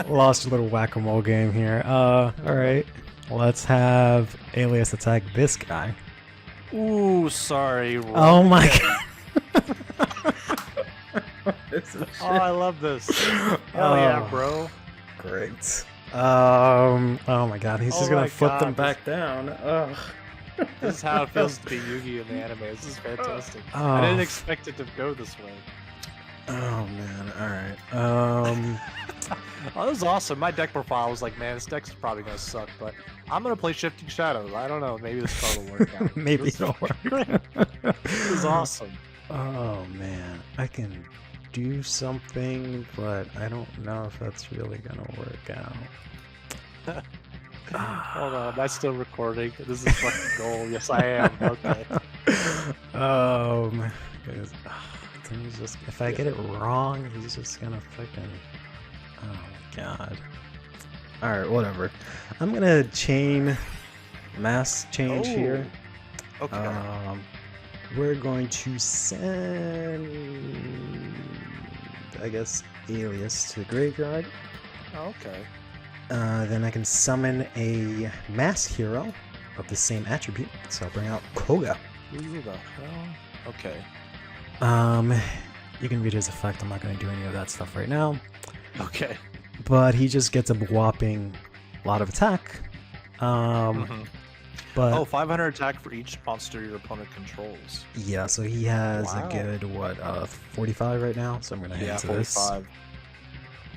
Lost a little whack-a-mole game here. Alright. Let's have Alias attack this guy. Ooh, sorry. Oh my god. Oh, I love this. Hell yeah, bro. Great. Oh my god, he's just Oh gonna my flip them God, back down. Ugh. This is how it feels to be Yugi in the anime. This is fantastic. Oh. I didn't expect it to go this way. Oh man, alright. Oh, this is awesome. My deck profile was like, man, this deck's probably gonna suck, but I'm gonna play Shifting Shadows. I don't know. Maybe this card will work out. Maybe it'll work. This is awesome. Oh man, I can do something, but I don't know if that's really gonna work out. Hold on, am I still recording? This is fucking gold. Yes, I am. Okay. He's just, if I get it wrong, he's just gonna fucking. Oh my god. Alright, whatever. I'm gonna mass change here. Okay. We're going to send, I guess, Alias to the graveyard. Okay. Then I can summon a mass hero of the same attribute. So I'll bring out Koga. Who the hell? Okay. You can read his effect. I'm not going to do any of that stuff right now. Okay. But he just gets a whopping lot of attack. But 500 attack for each monster your opponent controls. yeah, so he has a good 45 right now. So I'm going to head to 45. this.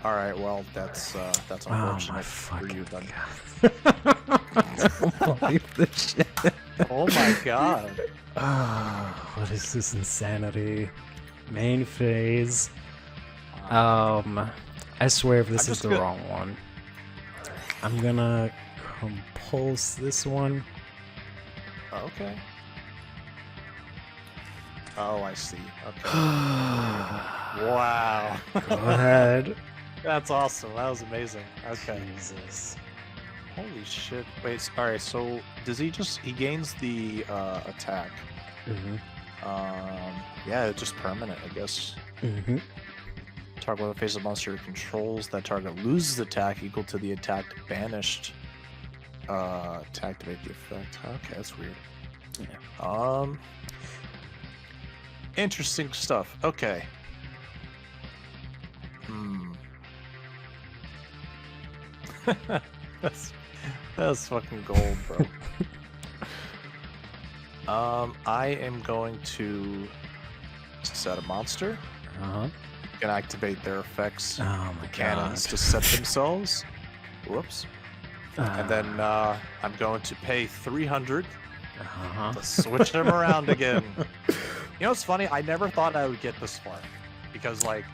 All right, well that's unfortunate for you then. I don't believe this shit. Oh my god. What is this insanity? Main phase. I swear if this is the wrong one, I'm gonna compulse this one. Okay. Oh, I see. Okay. Wow. Go ahead. That's awesome. That was amazing. Okay. Jesus. Holy shit. Wait, alright, so does he gains the attack? Yeah, it's just permanent, I guess. Target with a face of monster it controls. That target loses attack equal to the attack banished. To activate the effect. Okay, that's weird. Yeah. Interesting stuff. Okay. That's fucking gold, bro. I am going to set a monster. Can activate their effects. Oh my Cannons god. to set themselves. Whoops. And then I'm going to pay 300 to switch them around again. You know what's funny? I never thought I would get this far because like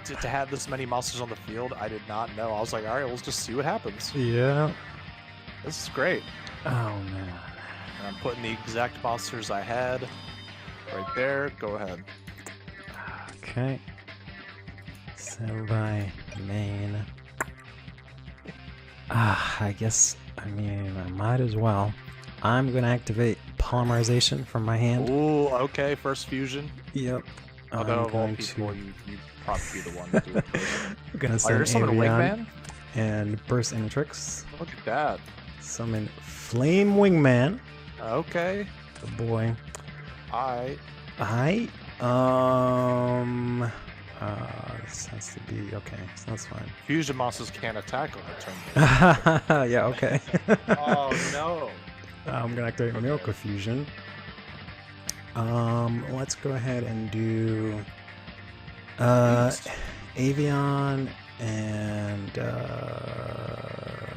to have this many monsters on the field, I did not know. I was like, all right, let's just see what happens. Yeah. This is great. Oh man. And I'm putting the exact monsters I had right there. Go ahead. Okay. Send by main. I guess, I might as well. I'm going to activate Polymerization from my hand. Ooh, okay, first fusion. Yep. Although of all people, you probably be the one to do it first. I'm going to you're send summoning Avian and Burst Intrix. Look at that. Summon Flame Wingman. Okay. The boy. This has to be okay, so that's fine. Fusion monsters can't attack on the turn. Yeah, okay. Oh no. I'm gonna activate Miracle Fusion. Let's go ahead and do Avian and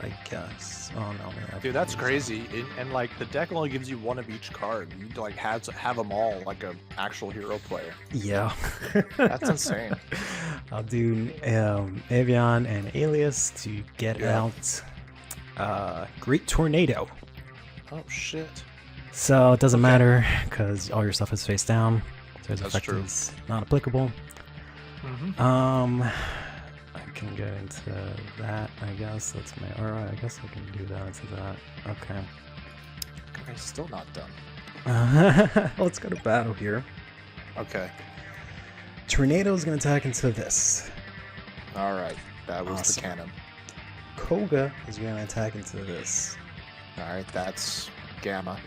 I guess. Oh no, man. Dude, that's crazy. And like the deck only gives you one of each card. You like have to have them all like an actual hero player. Yeah. That's insane. I'll do Avian and Alias to get out Great Tornado. Oh shit. So it doesn't matter because all your stuff is face down. So his That's effect true. is not applicable. I can get into that, I guess. That's my alright, I guess I can do that into that. Okay. I'm still not done. Let's go to battle here. Okay. Tornado is gonna attack into this. Alright. That was Awesome. the cannon. Koga is gonna attack into this. Alright, that's Gamma.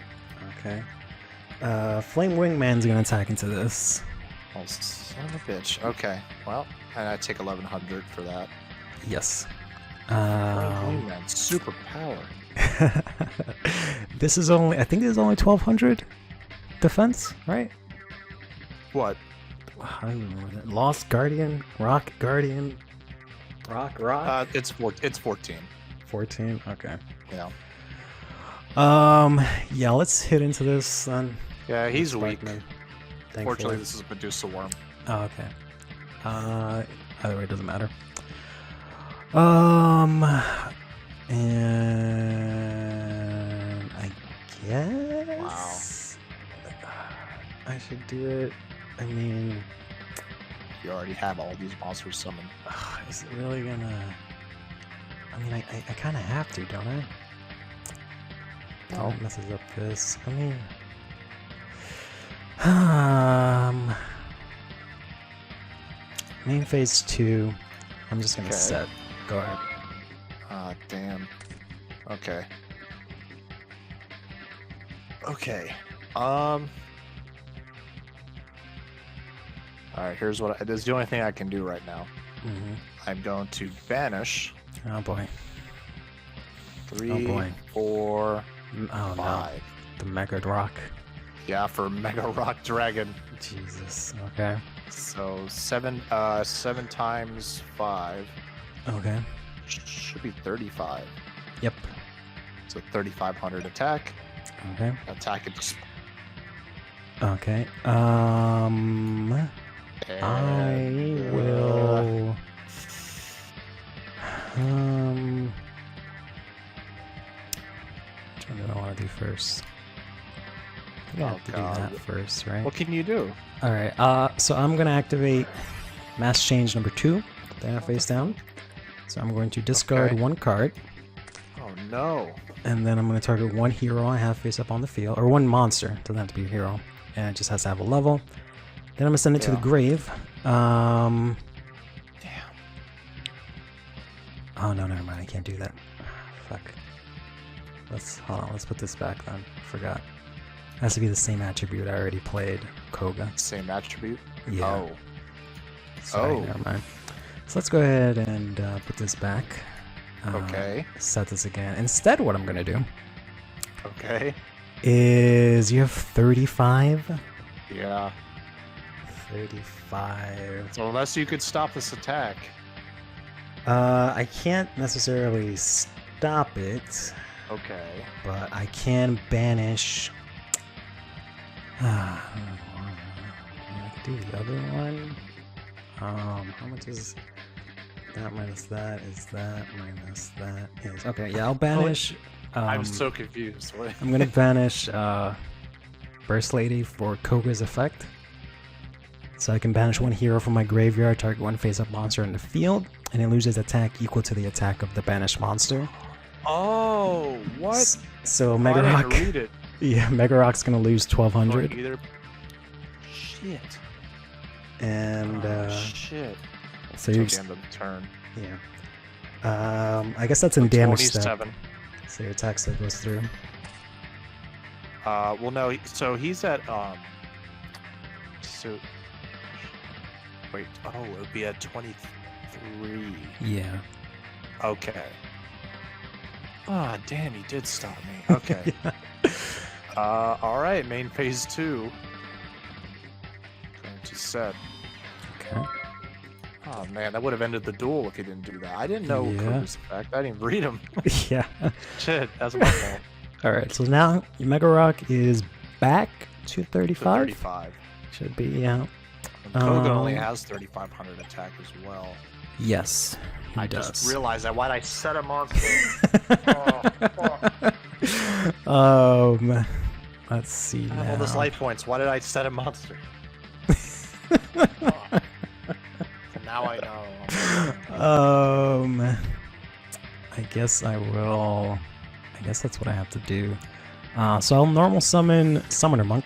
Okay. Flame Wingman's gonna attack into this. Oh, son of a bitch. Okay. Well, and I take 1100 for that. Yes. Man, super power. This is only, I think this is only 1200 defense, right? What? I don't remember that. Lost Guardian, Rock Guardian. Rock. It's 14. 14. Okay. Yeah. Yeah. Let's hit into this then. Yeah, he's weak. Thankfully. Fortunately, this is Medusa Worm. Oh, okay. Either way, it doesn't matter. And I guess. Wow. I should do it. I mean, you already have all these monsters summoned. Is it really gonna? I mean, I kind of have to, don't I? Oh, messes up this. I mean, main phase 2. I'm just gonna set. Go ahead. Damn. Okay. Okay. Alright, here's what this is the only thing I can do right now. Mm-hmm. I'm going to banish. Oh boy. 3, 4, 5. No. The Mega Rock. Yeah, for Mega Rock Dragon. Jesus. Okay. So 7 times 5. Okay. Should be 35. Yep. So 3,500 attack. Okay. Attack it just. Okay. I will. Which one do I want to do first? I have to do that first, right? What can you do? All right. So I'm gonna activate Mass Change number 2. Put that face down. So I'm going to discard 1 card. Oh no. And then I'm going to target 1 hero I have face up on the field, or 1 monster. It doesn't have to be a hero, and it just has to have a level. Then I'm gonna send it to the grave. Damn. Oh no, never mind. I can't do that. Fuck. Hold on. Let's put this back then. Forgot. It has to be the same attribute I already played. Koga. Same attribute. Yeah. Oh. Sorry, never mind. So let's go ahead and put this back. Okay. Set this again. Instead, what I'm gonna do. Okay. Is you have 35? Yeah. 35. So unless you could stop this attack. I can't necessarily stop it. Okay. But I can banish. I can do the other one. How much is that minus that? Is that minus that? Is okay. Yeah, I'll banish. I'm so confused. What? I'm gonna banish Burst Lady for Koga's effect. So I can banish 1 hero from my graveyard, target 1 face-up monster in the field, and it loses attack equal to the attack of the banished monster. Oh, what? So Mega Rock. I didn't read it. Yeah, Mega Rock's gonna lose 1,200. Shit. And shit. So you the end of the turn. Yeah. I guess that's in damage step. 27. So your attack step goes through. Well, no. So he's at So. Wait. Oh, it would be at 23. Yeah. Okay. Ah, damn, he did stop me. Okay. Yeah. All right, main phase 2. Going to set. Okay. Oh man, that would have ended the duel if he didn't do that. I didn't know Koga's effect. I didn't read him. Yeah. Shit, that's my fault. All right, so now your Mega Rock is back to 35. 35. Should be, yeah. Koga only has 3,500 attack as well. Yes, he does. Just realized that. Why'd I set a monster? Oh, fuck. Let's see now. I have all those life points. Why did I set a monster? Now I know. I guess I will. I guess that's what I have to do. So I'll normal summon Summoner Monk,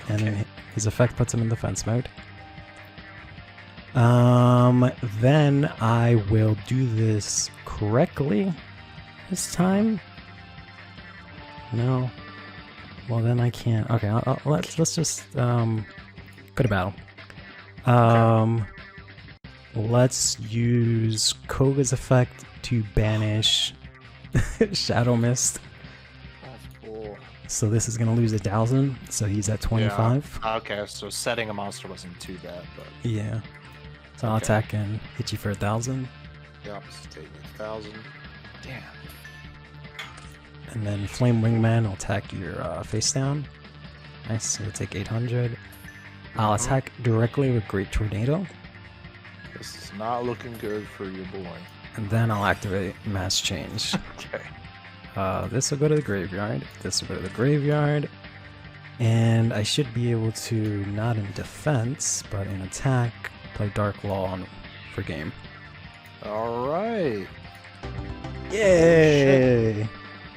and then his effect puts him in defense mode. Then I will do this correctly this time. No. Well, then I can't. Okay, let's just go to battle. Let's use Koga's effect to banish Shadow Mist. That's cool. So this is gonna lose 1,000. So he's at 25. Yeah. Okay, so setting a monster wasn't too bad, but Yeah. So I'll attack and hit you for 1,000. Yep, it's taking 1,000. Damn. And then Flame Wingman will attack your face down. Nice, so you take 800. I'll attack directly with Great Tornado. This is not looking good for your boy. And then I'll activate Mass Change. Okay. This will go to the graveyard. This will go to the graveyard. And I should be able to, not in defense, but in attack, play Dark Law on for game. Alright. Yay!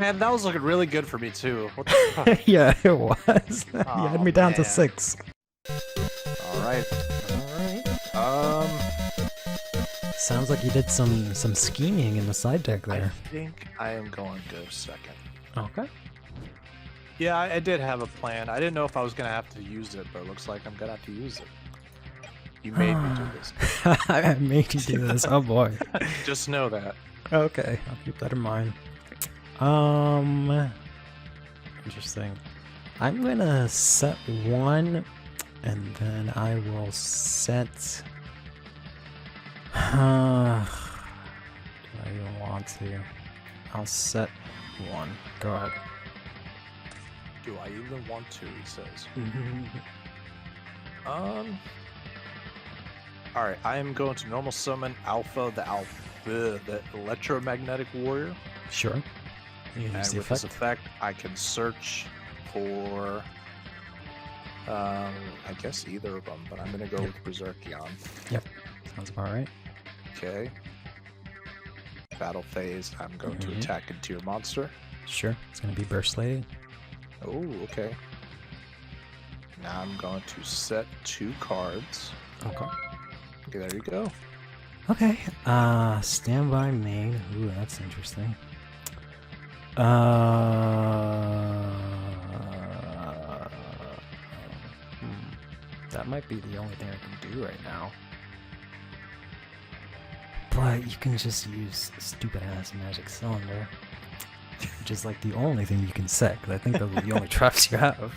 Man, that was looking really good for me too. What the fuck? Yeah, it was. You had me down to 6. Alright. Sounds like you did some scheming in the side deck there. I think I am going to go second. Okay. Yeah, I did have a plan. I didn't know if I was going to have to use it, but it looks like I'm going to have to use it. You made me do this. I made you do this. Oh boy. Just know that. Okay, I'll keep that in mind. Interesting. I'm gonna set 1, and then I will set. Do I even want to? I'll set 1. Go ahead. Do I even want to? He says. All right, I am going to normal summon Alpha, the electromagnetic warrior. Sure. You can use And the with effect. this effect, I can search for, I guess either of them, but I'm gonna go with Berserkion. Yep, sounds about right. Okay. Battle phase, I'm going to attack into your monster. Sure, it's gonna be Burst Lady. Oh, okay. Now I'm going to set 2 cards. Okay. Okay, there you go. Okay. Standby main. Ooh, that's interesting. That might be the only thing I can do right now. But you can just use stupid ass Magic Cylinder, which is like the only thing you can set, because I think those are the only traps you have.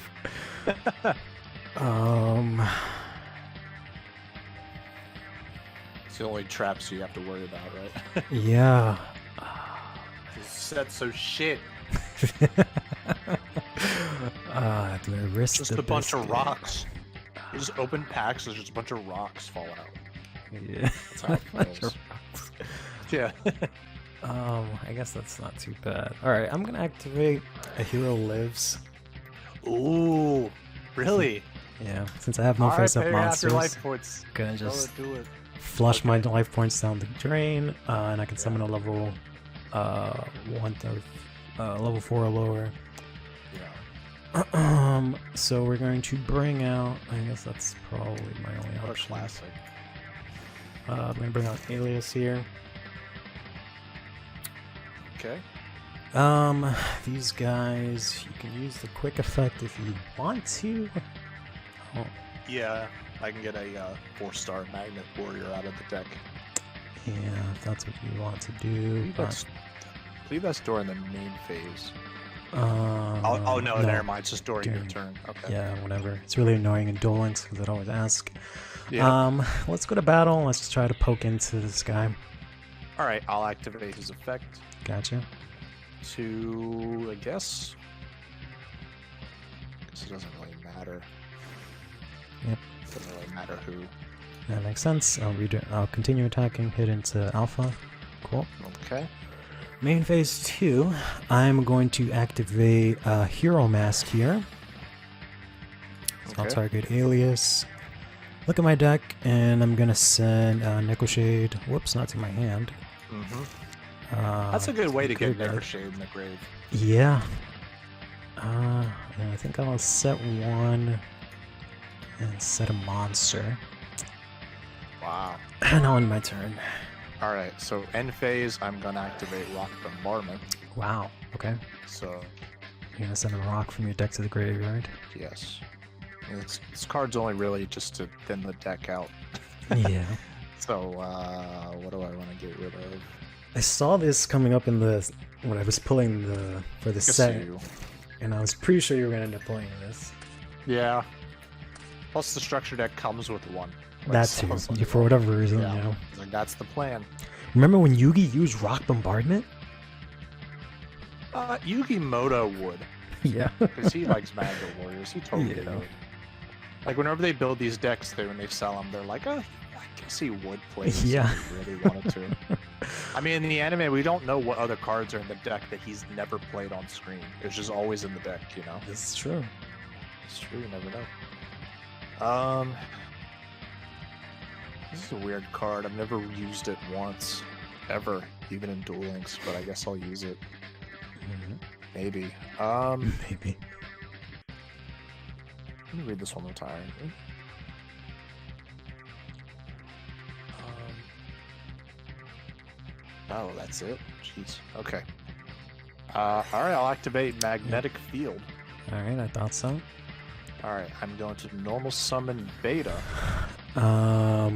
It's the only traps you have to worry about, right? Yeah. This set's so shit. Do I risk Just the a bunch of biscuit? rocks. You just open packs, there's just a bunch of rocks fall out. Yeah. That's how it goes. Yeah. I guess that's not too bad. Alright, I'm gonna activate A Hero Lives. Ooh, really? Yeah, since I have no Alright, face-up pay half monsters, your life points. gonna Go just do it. flush my life points down the drain, and I can summon a level level 4 or lower. Yeah. So we're going to bring out, I guess that's probably my only What a option. classic. I'm gonna bring out Alias here. Okay. These guys, you can use the quick effect if you want to. Oh, Yeah, I can get a 4-star magnet warrior out of the deck. yeah, if that's what you want to do. I believe that's during the main phase. Oh no, never mind. It's just during your during- turn. Okay. Yeah, whatever. It's really annoying in Duel Links because it always asks. Yeah. Let's go to battle. Let's just try to poke into this guy. All right, I'll activate his effect Gotcha. to, I guess it doesn't really matter. Yep. Doesn't really matter who. That makes sense. I'll continue attacking, hit into Alpha. Cool. Okay. Main phase 2, I'm going to activate Hero Mask here. So I'll Okay. target Alias. Look at my deck, and I'm gonna send Nickel Shade. Whoops, not to my hand. That's a good way to get graveyard. Never Shade in the grave. Yeah. And I think I'll set 1 and set a monster. Wow. And I'll end my turn. All right, so end phase, I'm gonna activate Rock Bombardment. Wow. Okay. So You're gonna send a rock from your deck to the graveyard. yes, and this card's only really just to thin the deck out. Yeah. So what do I want to get rid of? I saw this coming up in the when I was pulling for the set, Gasu. and I was pretty sure you were gonna end up playing this. Yeah. Plus the structure deck comes with one. That too, for whatever reason, yeah. you know. Like, that's the plan. Remember when YuGi used Rock Bombardment? Yugi Moto would. Yeah. Because he likes Magnet Warriors. He totally Yeah. would. Like, whenever they build these decks, when they sell them, they're like, oh, I guess he would play this Yeah. if he really wanted to. I mean, in the anime, we don't know what other cards are in the deck that he's never played on screen. It's just always in the deck, you know? This is true. It's true, you never know. This is a weird card. I've never used it once, ever, even in Duel Links, but I guess I'll use it. Maybe. Maybe. Let me read this one more time. Oh, that's it? Jeez. Okay. Alright, I'll activate Magnetic Field. Alright, I thought so. Alright, I'm going to normal summon Beta. Hold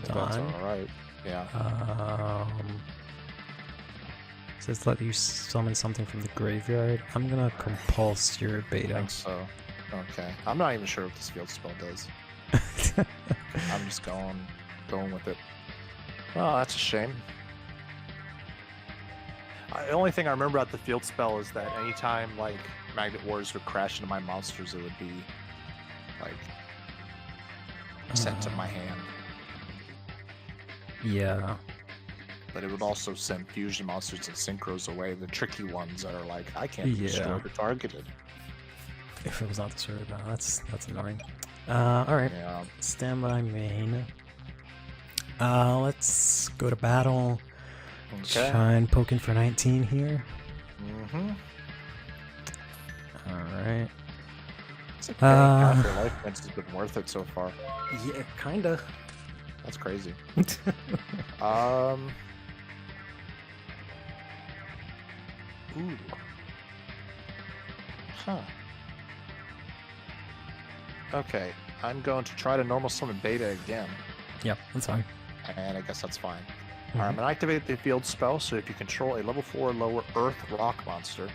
That's on. alright. Yeah. Says let you summon something from the graveyard. I'm gonna compulse your I Beta. think so. Okay. I'm not even sure what this field spell does. I'm just going with it. Oh, that's a shame. The only thing I remember about the field spell is that anytime like Magnet Warriors would crash into my monsters, it would be like sent to my hand. Yeah. But it would also send fusion monsters and synchros away, the tricky ones that are like, I can't Yeah. destroy the targeted. If it was not destroyed, that's annoying. Alright. Yeah. Standby main. Let's go to battle. Okay. Try and poke in for 19 here. Mm-hmm. Alright. It's okay. Half your life points has been worth it so far. Yeah, kinda. That's crazy. Ooh. Huh. Okay, I'm going to try to normal summon Beta again, Yep, that's fine. and I guess that's fine. Alright, I'm going to activate the field spell, so if you control a level 4 lower Earth Rock monster,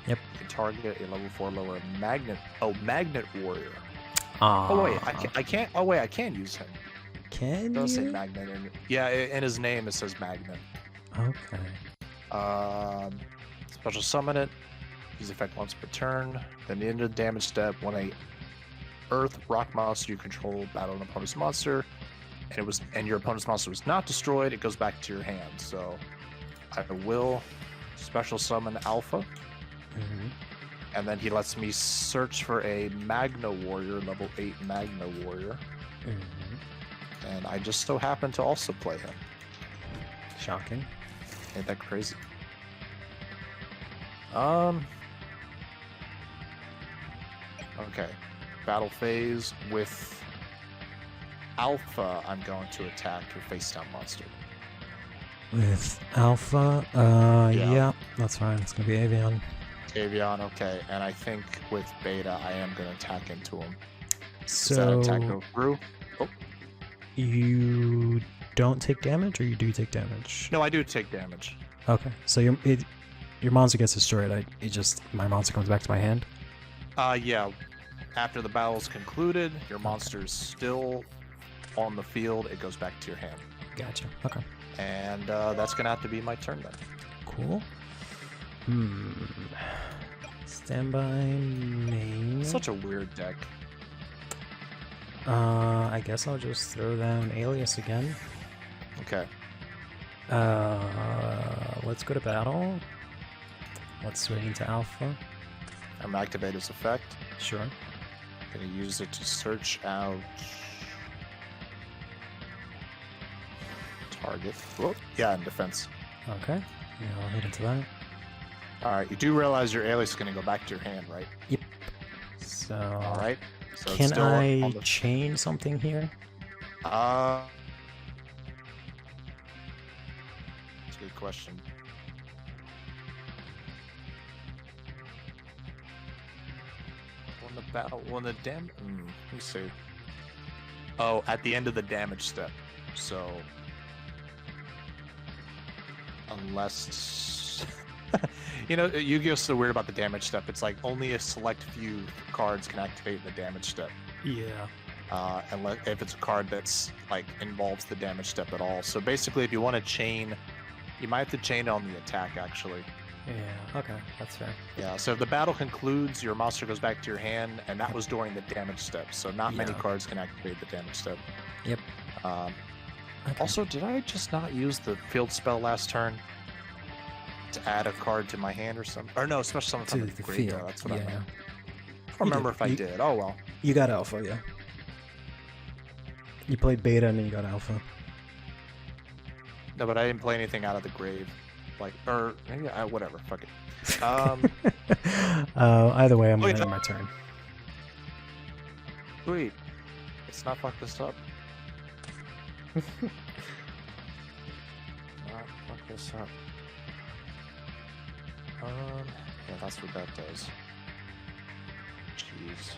Yep. you can target a level 4 lower Magnet Warrior. Ah. Oh wait, I can't. Oh wait, I can use him. Can It does say you? Magnet. Yeah, in his name it says Magnet. Okay. Special summon it. Use effect once per turn. Then the end of the damage step, when a Earth Rock monster you control battle an opponent's monster, and your opponent's monster was not destroyed, it goes back to your hand. So I will special summon Alpha, Mm-hmm. and then he lets me search for a Magna Warrior, level 8 Magna Warrior, Mm-hmm. and I just so happen to also play him. Shocking. Ain't that crazy? Okay. Battle phase with Alpha. I'm going to attack your face down monster. With Alpha, yeah, that's fine. It's gonna be Avian. Avion, okay. And I think with Beta, I am going to attack into him. Does that So attack go through? Oh, you don't take damage, or you do take damage? no, I do take damage. Okay, so your monster gets destroyed. My monster comes back to my hand. Yeah. After the battle's concluded, your monster's still on the field. It goes back to your hand. Gotcha. Okay. And that's going to have to be my turn then. Cool. Standby main. Such a weird deck. I guess I'll just throw down Alias again. Okay. Let's go to battle. Let's swing into Alpha. I'm going to activate his effect. Sure. Going to use it to search out target. Whoop. Yeah, in defense. Okay. Yeah, I'll hit into that. Alright, you do realize your alias is going to go back to your hand, right? Yep. So. Alright. So it's Can still I on the... chain something here? That's a good question. When the let me see. Oh, at the end of the damage step. So, unless you know, Yu-Gi-Oh's so weird about the damage step. It's like only a select few cards can activate the damage step. Yeah. if it's a card that's like involves the damage step at all. So basically, if you want to chain, you might have to chain on the attack actually. Yeah, okay, that's fair. Yeah, so if the battle concludes, your monster goes back to your hand, and that was during the damage step, so not many cards can activate the damage step. Yep. Okay. Also, did I just not use the field spell last turn to add a card to my hand or something? Or no, special summon from the graveyard. Field. That's what I meant. I don't remember if I did. Oh well. You got alpha, yeah. You played beta and then you got alpha. No, but I didn't play anything out of the grave. Like, or maybe whatever. Fuck it. Either way, I'm gonna end my turn. Sweet. Let's not fuck this up. Not fuck this up. Yeah, that's what that does. Jeez.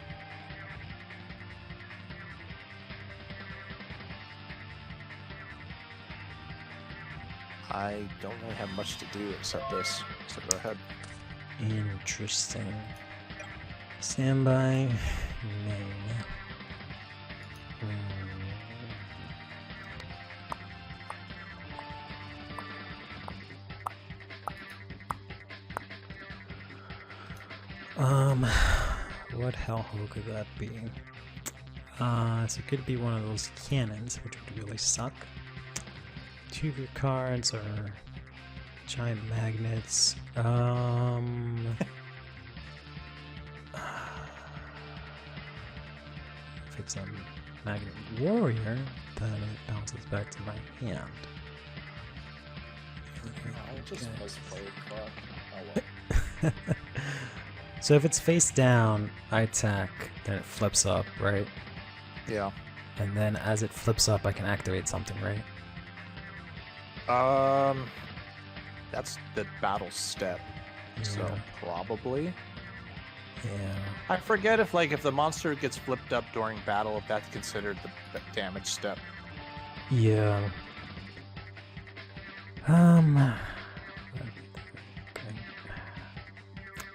I don't really have much to do except this. So go ahead. Interesting. Standby. Main. What hellhole could that be? So it could be one of those cannons, which would really suck. Two of your cards are giant magnets. If it's a magnet warrior, then it bounces back to my hand. I just misplayed, but oh well. So if it's face down, I attack, then it flips up, right? Yeah. And then as it flips up, I can activate something, right? That's the battle step. Yeah. So probably. Yeah. I forget if the monster gets flipped up during battle, if that's considered the damage step. Yeah. I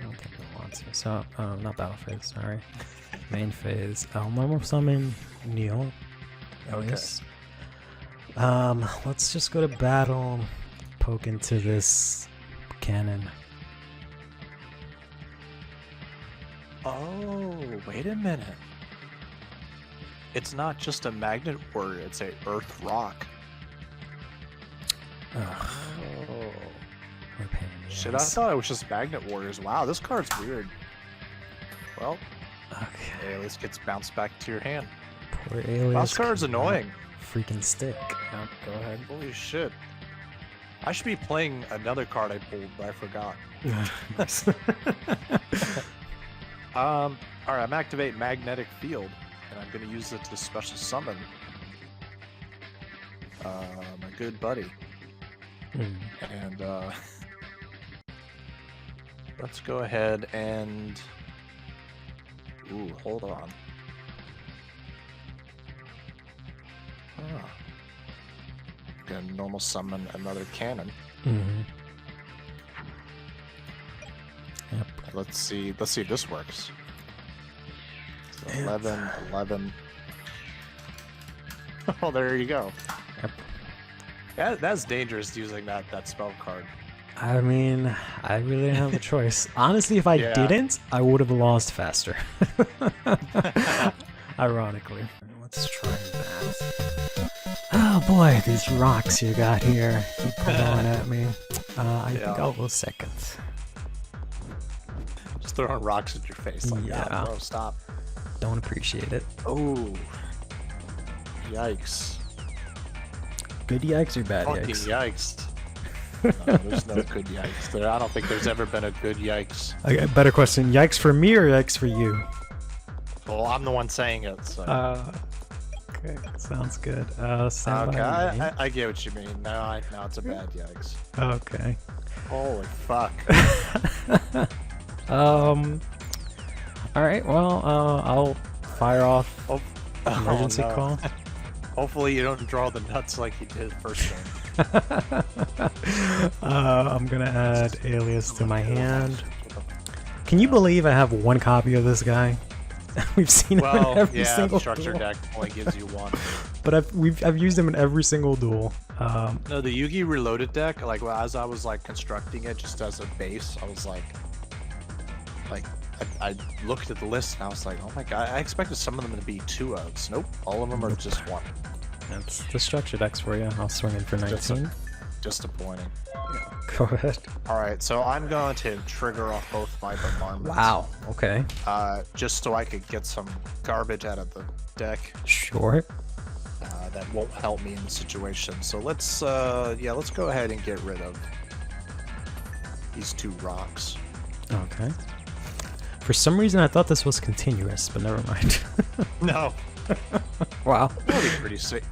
don't think I want to. So, not battle phase, sorry. Main phase. I'll normal summon Neil. Yes. Let's just go to battle. Poke into this cannon. Oh, wait a minute. It's not just a magnet warrior, it's a earth rock. Oh. Shit, I thought it was just magnet warriors. Wow, this card's weird. Well, okay. Alias gets bounced back to your hand. Poor Alias. Wow, this card's annoying. Freaking stick. Oh, go ahead. Holy shit. I should be playing another card I pulled, but I forgot. Alright, I'm activate Magnetic Field, and I'm gonna use it to special summon my good buddy. And let's go ahead and ooh, hold on. Gonna normal summon another cannon. Yep. Let's see if this works. So 11. Oh, there you go. Yep. That's dangerous using that spell card. I mean, I really didn't have a choice. Honestly, if I didn't, I would have lost faster. Ironically. Let's try that. Oh boy, these rocks you got here keep going at me. I think I'll go second. Just throwing rocks at your face like that, bro. Stop. Don't appreciate it. Oh. Yikes. Good yikes or bad Fucking yikes? No, there's no good yikes there. I don't think there's ever been a good yikes. Okay, better question. Yikes for me or yikes for you? Well, I'm the one saying it, so. Okay, sounds good. Okay, I get what you mean. No, it's a bad yikes. Okay. Holy fuck. Alright, well, I'll fire off emergency call. Hopefully you don't draw the nuts like you did first time. I'm gonna add Alias to my hand. Can you believe I have one copy of this guy? We've seen him in Well, every yeah, single structure duel. deck only gives you one. But I've used him in every single duel. No, the YuGi Reloaded deck, like as I was like constructing it just as a base, I was like I looked at the list and I was like, oh my god, I expected some of them to be 2 outs. Nope, all of them are just 1. That's the structure decks for you. I'll swing in for 19. Disappointing. Go ahead. Alright, so I'm going to trigger off both my bombardments. Wow. Okay. Just so I could get some garbage out of the deck Sure. that won't help me in the situation. So let's go ahead and get rid of these 2 rocks. Okay. For some reason, I thought this was continuous, but never mind. No. Wow. That'll be pretty sweet.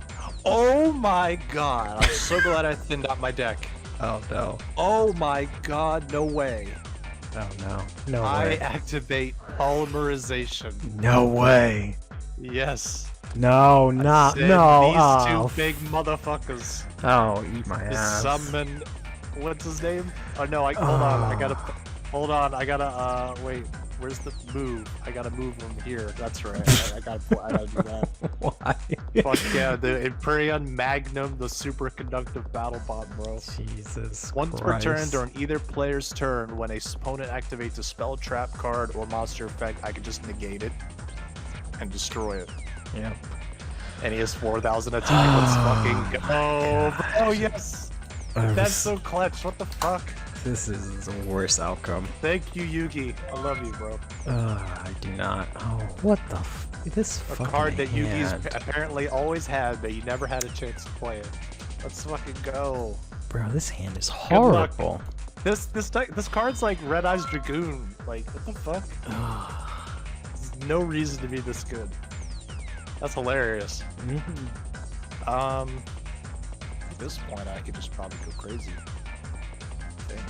Oh my god, I'm so glad I thinned out my deck. Oh no. Oh my god, no way. Oh no. No I way. activate polymerization. No way. Yes. No, I not said no. These Oh, 2 big motherfuckers. oh, eat my To ass. summon. What's his name? Oh no, hold on. I gotta. Hold on. I gotta. Wait. Where's the move? I gotta move him here. That's right. I gotta do that. Why? Fuck yeah, the Imperion Magnum, the superconductive battle bot, bro. Jesus Once per turn Christ. during either player's turn, when a opponent activates a spell, trap card, or monster effect, I can just negate it and destroy it. Yep. And he has 4,000 attack. Let's fucking go. Oh yes! That's so clutch. What the fuck? This is the worst outcome. Thank you, YuGi. I love you, bro. I do not. Oh, what the this A fucking card that YuGi's hand. apparently always had, but you never had a chance to play it. Let's fucking go. Bro, this hand is luck. horrible. This card's like Red Eyes Dragoon. Like, what the fuck? There's no reason to be this good. That's hilarious. At this point, I could just probably go crazy. I think.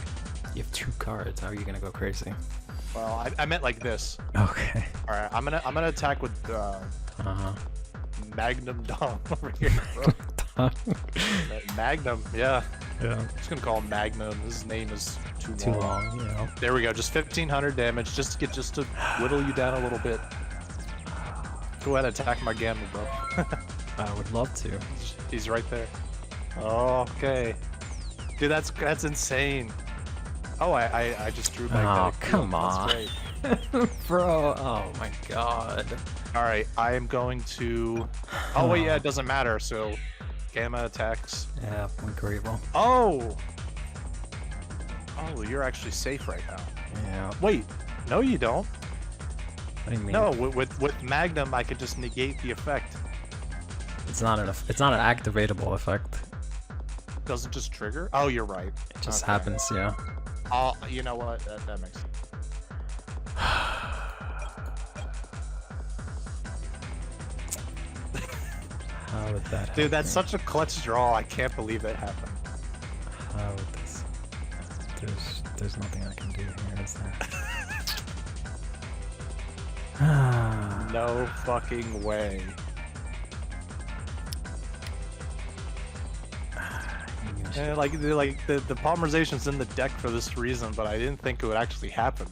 You have 2 cards. How are you gonna go crazy? Well, I meant like this. Okay. All right, I'm gonna attack with Magnum Dom over here, bro. Magnum, yeah. Yeah. I'm just gonna call him Magnum. His name is Too long, you know. There we go. Just 1,500 damage, just to whittle you down a little bit. Go ahead and attack my Gamma, bro. I would love to. He's right there. Okay. Dude, that's insane. Oh, I just drew back. Oh, come on. That's great. Bro, oh my god. All right, I am going to. Oh wait, yeah, it doesn't matter. So, Gamma attacks. Yeah, agreeable. Oh. Oh, you're actually safe right now. Yeah. Wait, no, you don't. What do you mean? No, with Magnum, I could just negate the effect. It's not an activatable effect. Doesn't just trigger. Oh, you're right. It just happens, yeah. Oh, you know what? That makes sense. How would that happen? Dude, that's such a clutch draw. I can't believe it happened. How would this... There's nothing I can do here, is there? No fucking way. Yeah, like the polymerization's in the deck for this reason, but I didn't think it would actually happen.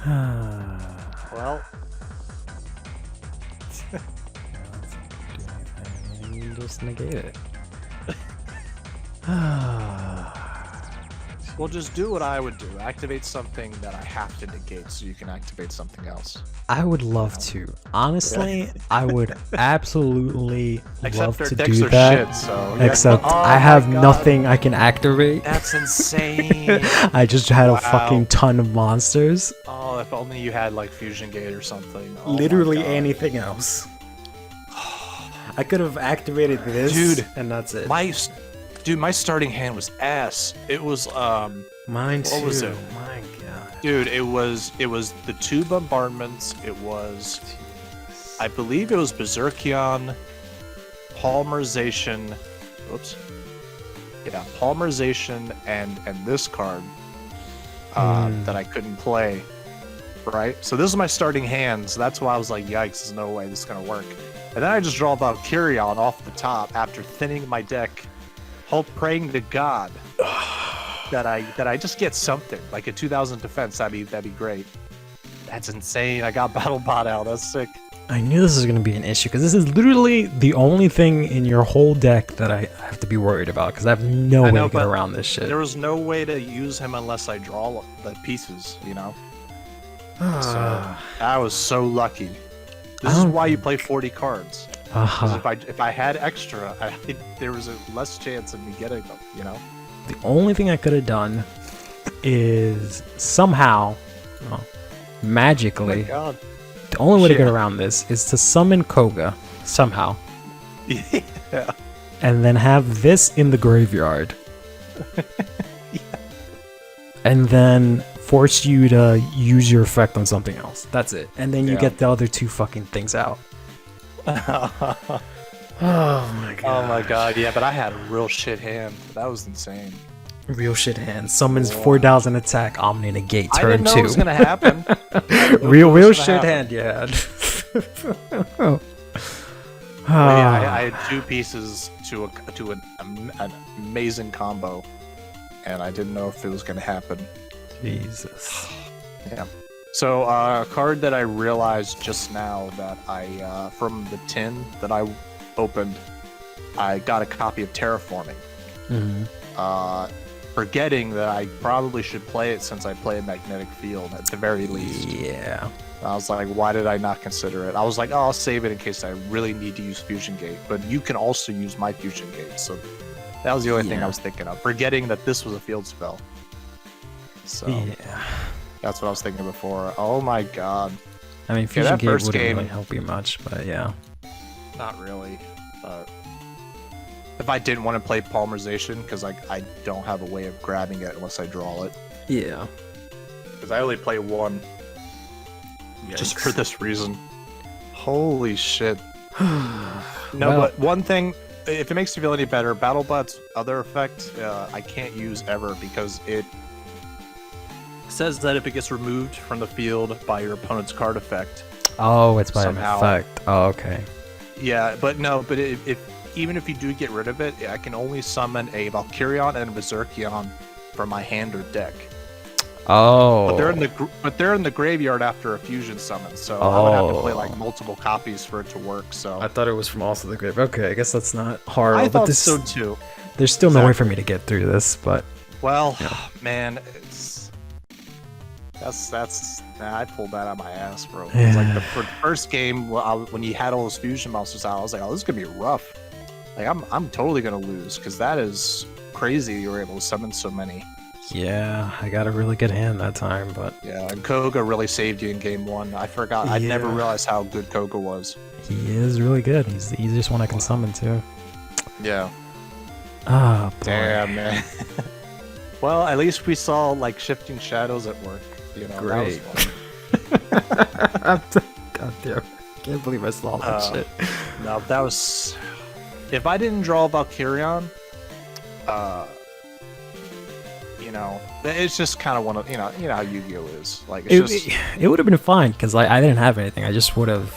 Well, You just negate it. we'll just do what I would do. Activate something that I have to negate so you can activate something else. I would love to. Honestly, I would absolutely love their to decks do are that. shit, so Except Oh I my have God. nothing I can activate. That's insane. I just had a Wow. fucking ton of monsters. Oh, if only you had like Fusion Gate or something. Oh my Literally God. anything else. I could have activated this, Dude, and that's it. My starting hand was ass. It was Mine too. what was it? My god. Dude, it was the 2 bombardments. It was, I believe it was Berserkion, Polymerization. Oops. Yeah, Polymerization and this card that I couldn't play. Right. So this is my starting hand. So that's why I was like, yikes! There's no way this is gonna work. And then I just draw Valkyrion off the top after thinning my deck, praying to God that I just get something like a 2,000 defense. That'd be great. That's insane. I got BattleBot out. That's sick. I knew this was going to be an issue because this is literally the only thing in your whole deck that I have to be worried about because I have no way to get around this shit. There was no way to use him unless I draw the pieces, you know? So I was so lucky. This is why you play 40 cards. If I had extra, there was a less chance of me getting them, you know? The only thing I could have done is somehow, magically, the only way to get around this is to summon Koga somehow. Yeah. And then have this in the graveyard. Yeah. And then force you to use your effect on something else. That's it. And then you get the other two fucking things out. Oh my god. Oh my god, yeah, but I had a real shit hand. That was insane. Real shit hand. Summons 4,000 attack, Omni negate, turn 2. I didn't know it was gonna happen. real shit hand you had. I had 2 pieces to an amazing combo, and I didn't know if it was gonna happen. Jesus. Yeah. So a card that I realized just now that I from the tin that I opened, I got a copy of Terraforming. Forgetting that I probably should play it since I play a Magnetic Field at the very least. Yeah. I was like, why did I not consider it? I was like, oh, I'll save it in case I really need to use Fusion Gate. But you can also use my Fusion Gate, so that was the only thing I was thinking of. Forgetting that this was a field spell. So that's what I was thinking before. Oh my god. I mean, Fusion Gate wouldn't really help you much, but yeah. Not really. If I didn't want to play Polymerization, because I don't have a way of grabbing it unless I draw it. Yeah. Because I only play 1. Just for this reason. Holy shit. But one thing, if it makes you feel any better, BattleBot's other effect, I can't use ever because it says that if it gets removed from the field by your opponent's card effect. Oh, it's by an effect. Oh, okay. Yeah, but even if you do get rid of it, I can only summon a Valkyrion and a Berserkion from my hand or deck. Oh. But they're in the graveyard after a fusion summon, so I would have to play like multiple copies for it to work. So I thought it was from also the graveyard. Okay, I guess that's not hard. I thought so too. There's still no way for me to get through this, but man, I pulled that out of my ass, bro. It was like the first game when you had all those fusion monsters out, I was like, oh, this is gonna be rough. Like I'm totally gonna lose because that is crazy. You were able to summon so many. Yeah, I got a really good hand that time, but yeah, and Koga really saved you in game 1. I forgot. I never realized how good Koga was. He is really good. He's the easiest one I can summon too. Yeah. Ah, boy. Damn, man. Well, at least we saw like shifting shadows at work. You know, great. That was fun. God damn! I can't believe I saw that shit. No, that was. If I didn't draw Valkyrion, you know, it's just kind of one of you know how Yu-Gi-Oh is. Like it would have been fine because I didn't have anything. I just would have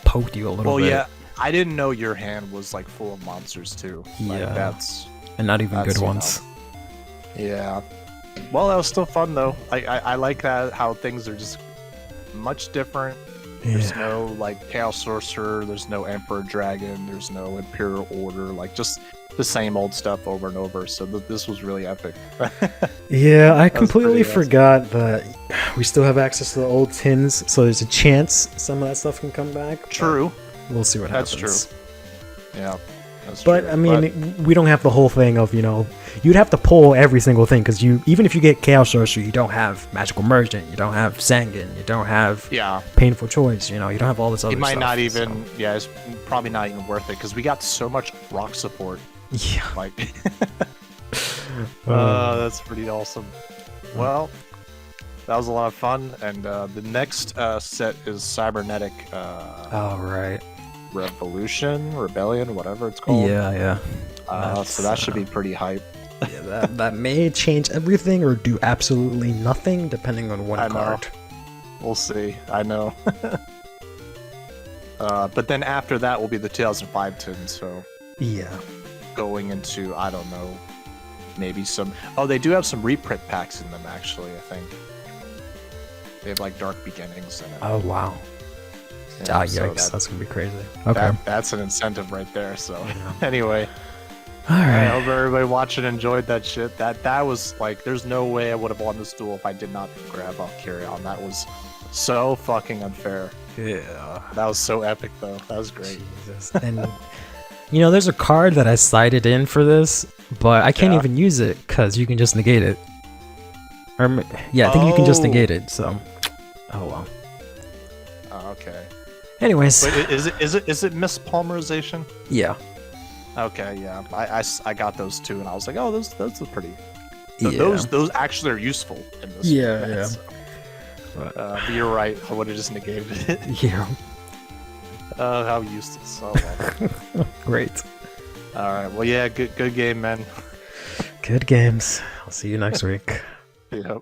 poked you a little bit. Well, yeah, I didn't know your hand was like full of monsters too. Like, yeah, and not even good ones. Yeah. Well, that was still fun though. I like that how things are just much different. There's no like Chaos Sorcerer. There's no Emperor Dragon. There's no Imperial Order. Like just the same old stuff over and over. So this was really epic. Yeah, I completely forgot that we still have access to the old tins. So there's a chance some of that stuff can come back. True. We'll see what happens. That's true. Yeah. But I mean, we don't have the whole thing of you'd have to pull every single thing because even if you get Chaos Sorcerer, you don't have Magical Merchant, you don't have Sanguine, you don't have Painful Choice, you don't have all this other stuff. It might not even, it's probably not even worth it because we got so much rock support. Yeah. Like, that's pretty awesome. Well, that was a lot of fun, and the next set is Cybernetic. Oh, right. Rebellion, whatever it's called. Yeah. So that should be pretty hype. Yeah, that may change everything or do absolutely nothing depending on one card. We'll see. I know. But then after that will be the 2005 tin. So yeah, going into I don't know, maybe some. Oh, they do have some reprint packs in them actually. I think. They have like dark beginnings in it. Oh wow. Yeah, Ah, so yikes, that's gonna be crazy. Okay. That's an incentive right there. So anyway, All I right. hope everybody watching enjoyed that shit. That was like, there's no way I would have won this duel if I did not grab Valkyrion. That was so fucking unfair. Yeah. That was so epic though. That was great. Jesus. And you know, there's a card that I cited in for this, but I can't Yeah. even use it because you can just negate it. Or yeah, I think you can just Oh. negate it. So, oh well. Oh, okay. Anyways, Wait, is it mispalmerization? yeah. Okay, yeah. I got those too, and I was like, oh, those are pretty. Yeah. Those actually are useful in this. Yeah, format, yeah. so. But you're right. I would have just negated it. Yeah. How useless. Oh, well. Great. All right. Well, yeah. Good game, man. Good games. I'll see you next week. Yep.